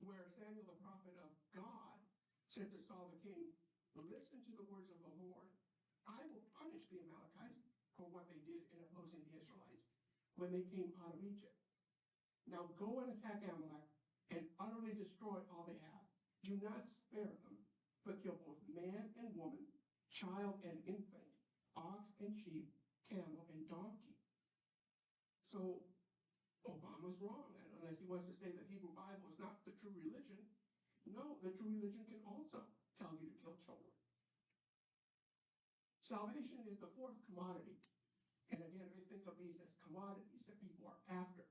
where Samuel, the prophet of God, said to Saul the king, "Listen to the words of the Lord. I will punish the Amalekites for what they did in opposing the Israelites when they came out of Egypt. Now go and attack Amalek and utterly destroy all they have. Do not spare them, but kill both man and woman, child and infant, ox and sheep, camel and donkey." So Obama's wrong, and unless he wants to say the Hebrew Bible is not the true religion. No, the true religion can also tell you to kill children. Salvation is the fourth commodity. And again, I think of these as commodities that people are after.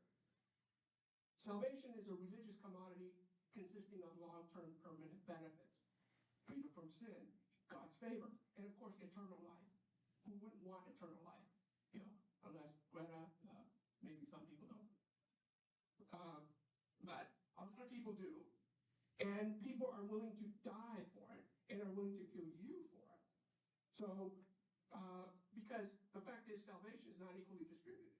Salvation is a religious commodity consisting of long-term permanent benefits. Freedom from sin, God's favor, and of course, eternal life. Who wouldn't want eternal life? Unless Greta, maybe some people don't. But a lot of people do. And people are willing to die for it and are willing to kill you for it. So, because the fact is salvation is not equally distributed.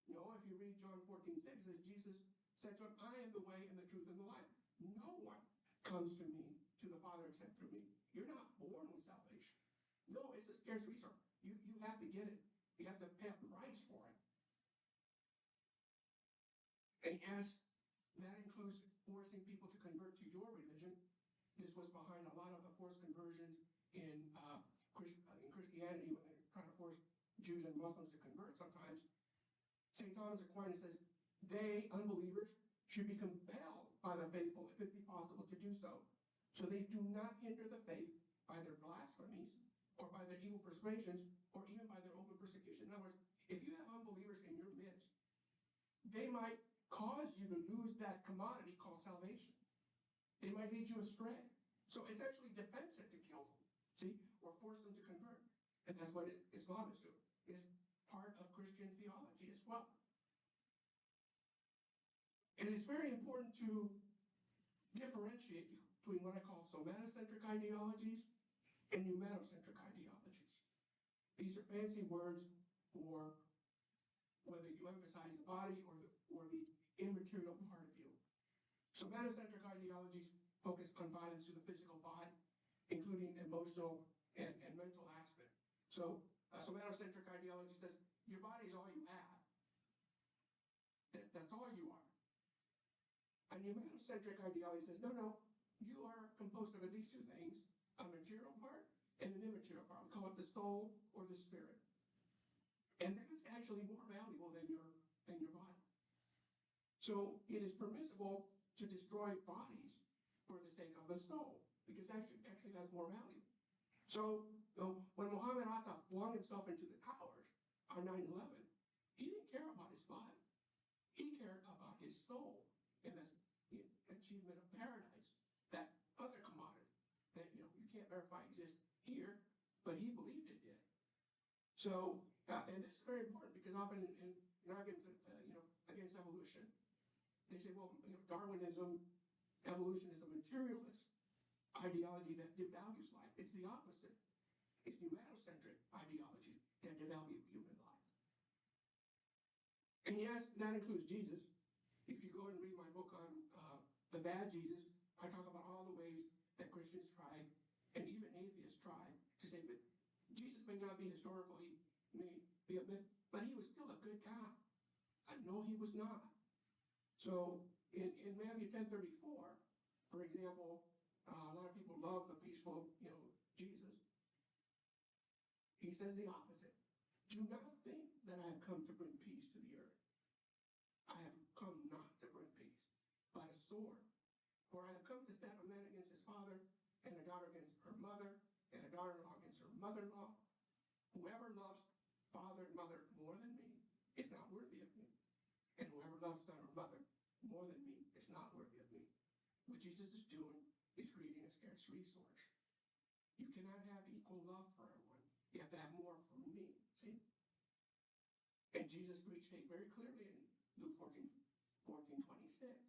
If you read John 14:6, Jesus said to him, "I am the way and the truth and the life. No one comes to me, to the Father, except through me." You're not born with salvation. No, it's a scarce resource. You have to get it. You have to pay a price for it. And yes, that includes forcing people to convert to your religion. This was behind a lot of the forced conversions in Christianity, when they're trying to force Jews and Muslims to convert sometimes. St. Thomas Aquinas says, they, unbelievers, should be compelled by the faithful, if it be possible, to do so. So they do not hinder the faith by their blasphemies, or by their evil persuasions, or even by their open persecution. In other words, if you have unbelievers in your midst, they might cause you to lose that commodity called salvation. They might lead you astray. So it's actually defensive to kill them, see, or force them to convert. And that's what Islam is doing. It's part of Christian theology as well. And it's very important to differentiate between what I call somatocentric ideologies and pneumatocentric ideologies. These are fancy words for whether you emphasize the body or the immaterial part of you. Somatocentric ideologies focus on violence to the physical body, including emotional and mental aspect. So somatocentric ideology says your body is all you have. That's all you are. A pneumatocentric ideology says, no, you are composed of at least two things, a material part and an immaterial part. We call it the soul or the spirit. And that's actually more valuable than your body. So it is permissible to destroy bodies for the sake of the soul, because actually that's more valuable. So when Muhammad Atta flung himself into the towers on 9/11, he didn't care about his body. He cared about his soul, and that's the achievement of paradise, that other commodity that you can't verify exists here, but he believed it did. So, and this is very important, because often in arguments, against evolution, they say, well, Darwinism, evolution is a materialist ideology that devalues life. It's the opposite. It's pneumatocentric ideology that devalues human life. And yes, that includes Jesus. If you go and read my book on the bad Jesus, I talk about all the ways that Christians try, and even atheists try, to say that Jesus may not be historical, he may be a myth, but he was still a good guy. No, he was not. So in Matthew 10:34, for example, a lot of people love the peaceful, Jesus. He says the opposite. Do not think that I have come to bring peace to the earth. I have come not to bring peace, but a sword. For I have come to set a man against his father, and a daughter against her mother, and a daughter-in-law against her mother-in-law. Whoever loves father and mother more than me is not worthy of me. And whoever loves son or mother more than me is not worthy of me. What Jesus is doing is creating a scarce resource. You cannot have equal love for everyone. You have to have more for me, See? And Jesus preached hate very clearly in Luke 14:26.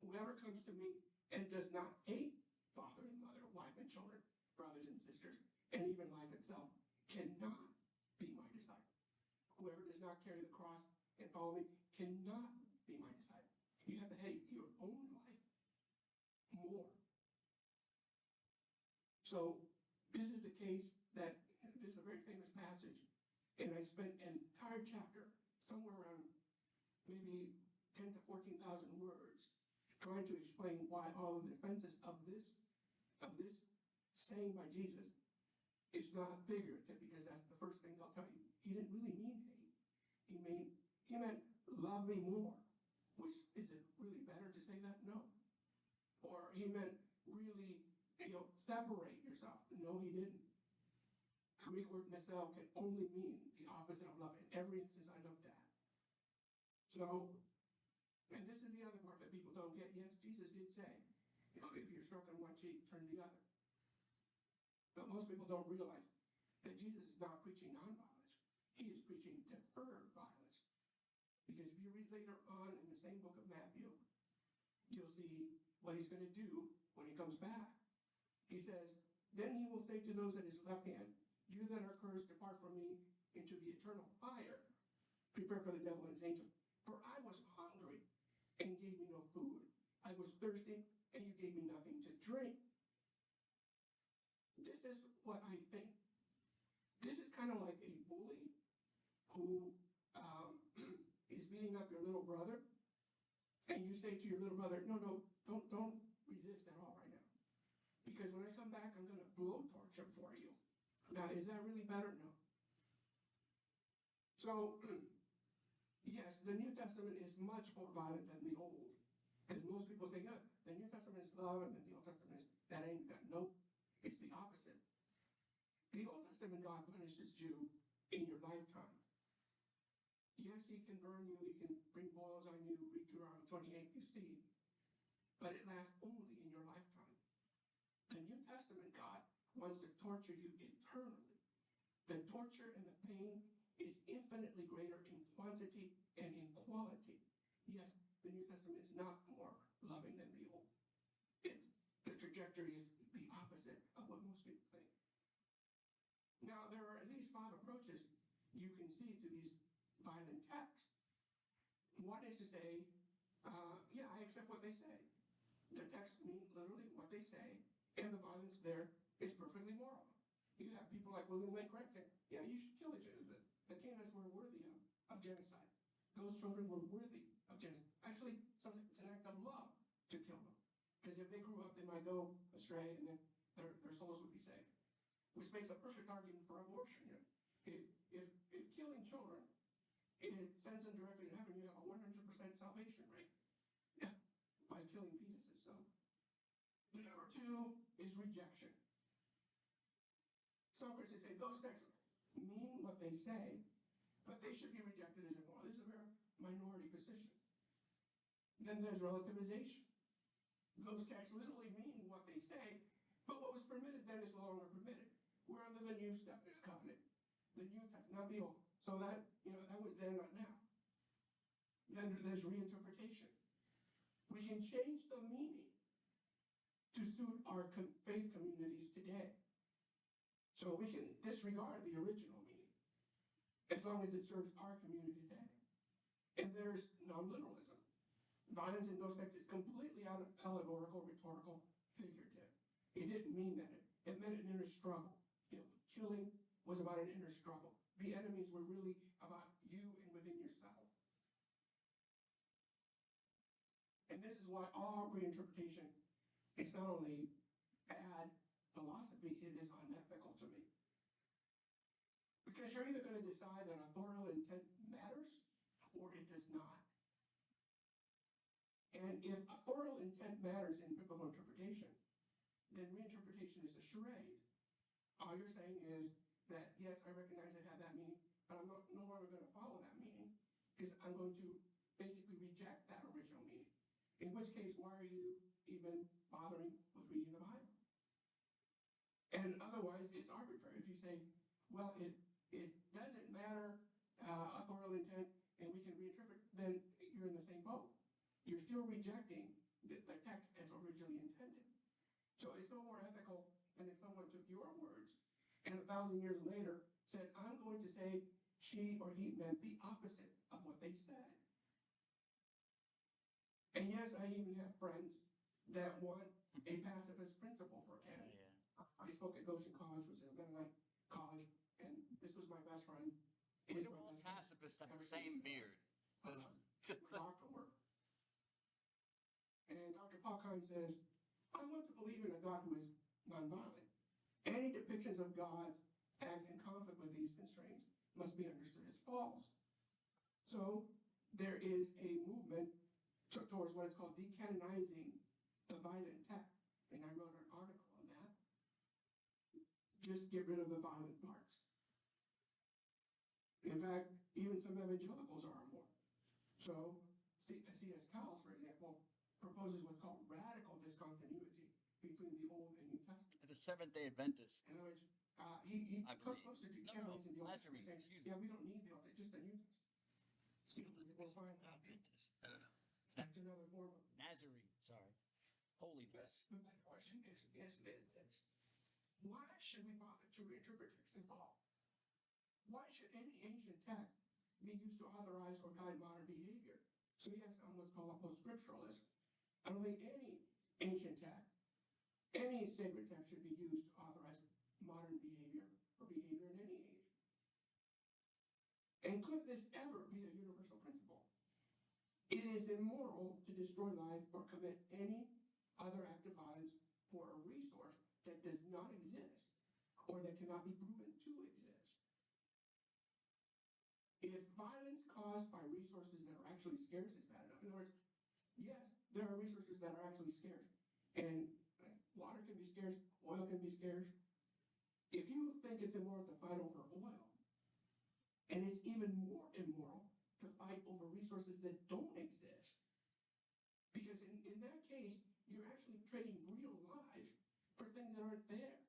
Whoever comes to me and does not hate father and mother, wife and children, brothers and sisters, and even life itself, cannot be my disciple. Whoever does not carry the cross and follow me cannot be my disciple. You have to hate your own life more. So this is the case that this is a very famous passage, and I spent an entire chapter, somewhere around maybe 10 to 14,000 words, trying to explain why all of the defenses of this saying by Jesus is not figurative, because that's the first thing they'll tell you. He didn't really mean hate. He meant love me more. Which, is it really better to say that? No. Or he meant really, separate yourself. No, he didn't. The Greek word nesel can only mean the opposite of love in every instance I looked at. So, and this is the other part that people don't get. Yes, Jesus did say, if you're struck on one cheek, turn the other. But most people don't realize that Jesus is not preaching nonviolence. He is preaching deferred violence. Because if you read later on in the same book of Matthew, you'll see what he's going to do when he comes back. He says, then he will say to those at his left hand, you that are cursed, depart from me into the eternal fire, prepare for the devil and his angels. For I was hungry, and you gave me no food. I was thirsty, and you gave me nothing to drink. This is what I think. This is kind of like a bully who is beating up your little brother, and you say to your little brother, no, don't resist at all right now. Because when I come back, I'm going to blowtorch him for you. Now, is that really better? No. So, yes, the New Testament is much more violent than the Old. And most people say, yeah, the New Testament is love, and then the Old Testament is that ain't that. Nope, it's the opposite. The Old Testament, God punishes you in your lifetime. Yes, he can burn you, he can bring boils on you, read Deuteronomy 28, you see. But it lasts only in your lifetime. The New Testament, God wants to torture you eternally. The torture and the pain is infinitely greater in quantity and in quality. Yes, the New Testament is not more loving than the Old. The trajectory is the opposite of what most people think. Now, there are at least 5 approaches you can see to these violent texts. One is to say, yeah, I accept what they say. The text means literally what they say, and the violence there is perfectly moral. You have people like William Lane Craig saying, yeah, you should kill each other. The Canaanites were worthy of genocide. Those children were worthy of genocide. Actually, sometimes it's an act of love to kill them. Because if they grew up, they might go astray, and then their souls would be saved. Which makes a perfect argument for abortion. If killing children, it sends them directly to heaven, you have a 100% salvation rate. Yeah, by killing fetuses. So, number 2 is rejection. Some Christians say those texts mean what they say, but they should be rejected as immoral. This is a very minority position. Then there's relativization. Those texts literally mean what they say, but what was permitted then is no longer permitted. We're under the new covenant, the New Testament, not the Old. So that, that was then, not now. Then there's reinterpretation. We can change the meaning to suit our faith communities today. So we can disregard the original meaning, as long as it serves our community today. And there's non-literalism. Violence in those texts is completely out of allegorical, rhetorical, figurative. It didn't mean that. It meant an inner struggle. Killing was about an inner struggle. The enemies were really about you and within yourself. And this is why all reinterpretation is not only bad philosophy, it is unethical to me. Because you're either going to decide that authorial intent matters or it does not. And if authorial intent matters in biblical interpretation, then reinterpretation is a charade. All you're saying is that, yes, I recognize it had that meaning, but I'm no longer going to follow that meaning because I'm going to basically reject that original meaning. In which case, why are you even bothering with reading the Bible? And otherwise, it's arbitrary. If you say, well, it it doesn't matter, authorial intent, and we can reinterpret, then you're in the same boat. You're still rejecting the text as originally intended. So it's no more ethical than if someone took your words and 1,000 years later said, I'm going to say she or he meant the opposite of what they said. And yes, I even have friends that want a pacifist principle for Canada. I spoke at Goshen College, which is a Mennonite college, and this was my best friend. We don't all pacifists have the same beard. Doctor work. And Dr. Paulkheim says, I want to believe in a God who is nonviolent. Any depictions of God acts in conflict with these constraints must be understood as false. So there is a movement towards what is called decanonizing the violent text. And I wrote an article on that. Just get rid of the violent parts. In fact, even some evangelicals are on board. So C.S. Cowles, for example, proposes what's called radical discontinuity between the Old and New Testament. As a Seventh-day Adventist. In other words, he comes close to decanonizing the Old Nazarene, Testament. excuse me. Yeah, we don't need the Old, just the New Testament. We're fine. Adventist. I don't know. That's another form of. Nazarene, sorry. Holiness. But my question is why should we bother to reinterpret text at all? Why should any ancient text be used to authorize or guide modern behavior? So yes, I'm what's called a post-scripturalist. I don't think any ancient text, any sacred text should be used to authorize modern behavior or behavior in any age. And could this ever be a universal principle? It is immoral to destroy life or commit any other act of violence for a resource that does not exist or that cannot be proven to exist. If violence caused by resources that are actually scarce is bad enough, in other words, yes, there are resources that are actually scarce, and water can be scarce, oil can be scarce. If you think it's immoral to fight over oil, and it's even more immoral to fight over resources that don't exist, because in that case, you're actually trading real lives for things that aren't there.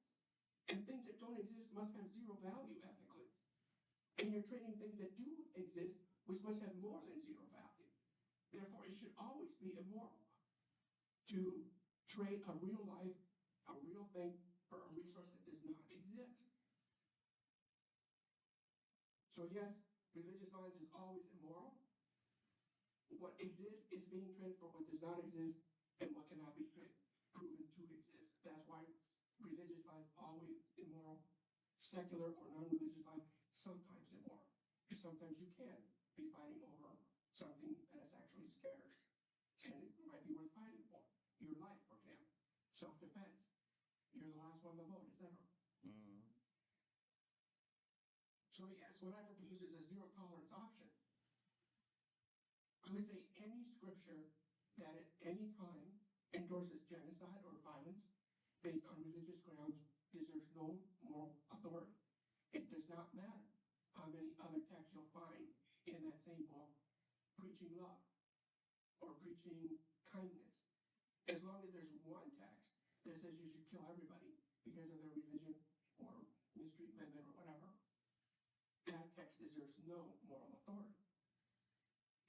And things that don't exist must have zero value ethically. And you're trading things that do exist, which must have more than zero value. Therefore, it should always be immoral to trade a real life, a real thing, for a resource that does not exist. So yes, religious violence is always immoral. What exists is being traded for what does not exist and what cannot be proven to exist. That's why religious violence is always immoral. Secular or non-religious violence sometimes immoral. Because sometimes you can be fighting over something that is actually scarce. And it might be worth fighting for. Your life, for example. Self-defense. You're the last one to vote, etc. So yes, what I propose is a zero tolerance option. I would say any scripture that at any time endorses genocide or violence based on religious grounds deserves no moral authority. It does not matter how many other texts you'll find in that same book preaching love or preaching kindness. As long as there's one text that says you should kill everybody because of their religion or mistreatment or whatever, that text deserves no moral authority.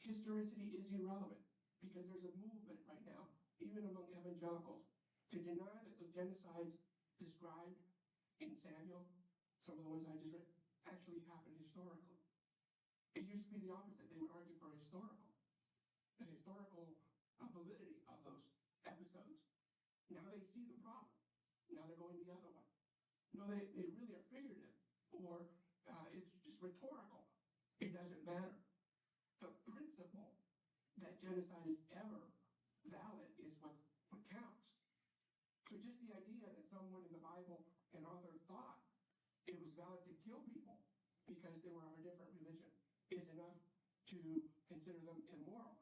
Historicity is irrelevant because there's a movement right now, even among evangelicals, to deny that the genocides described in Samuel, some of the ones I just read, actually happened historically. It used to be the opposite. They would argue for the historical validity of those episodes. Now they see the problem. Now they're going the other way. No, they really are figurative, or it's just rhetorical. It doesn't matter. The principle that genocide is ever valid is what counts. So just the idea that someone in the Bible, an author, thought it was valid to kill people because they were of a different religion is enough to consider them immoral,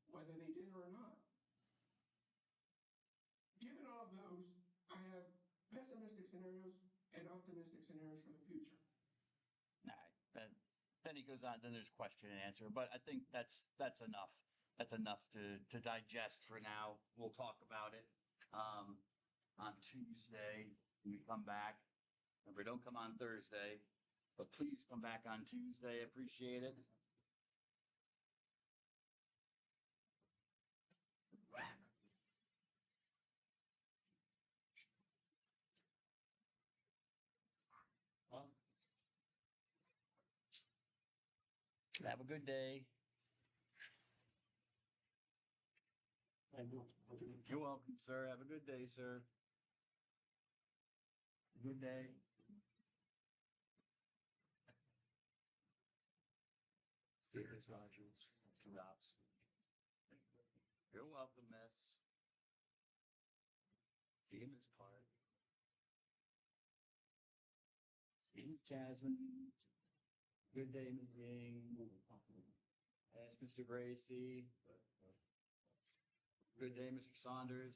whether they did or not. Given all of those, I have pessimistic scenarios and optimistic scenarios for the future. All right. Then he goes on, then there's question and answer, but I think that's enough. That's enough to digest for now. We'll talk about it on Tuesday when we come back. Remember, don't come on Thursday. But please come back on Tuesday. Appreciate it. Well, have a good day. You're welcome, sir. Have a good day, sir. Good day. See you, Miss Rogers. Mr. Rops. You're welcome, miss. See you, Miss Park. See you, Jasmine. Good day, Ms. Ying. Yes, Mr. Gracie. Good day, Mr. Saunders.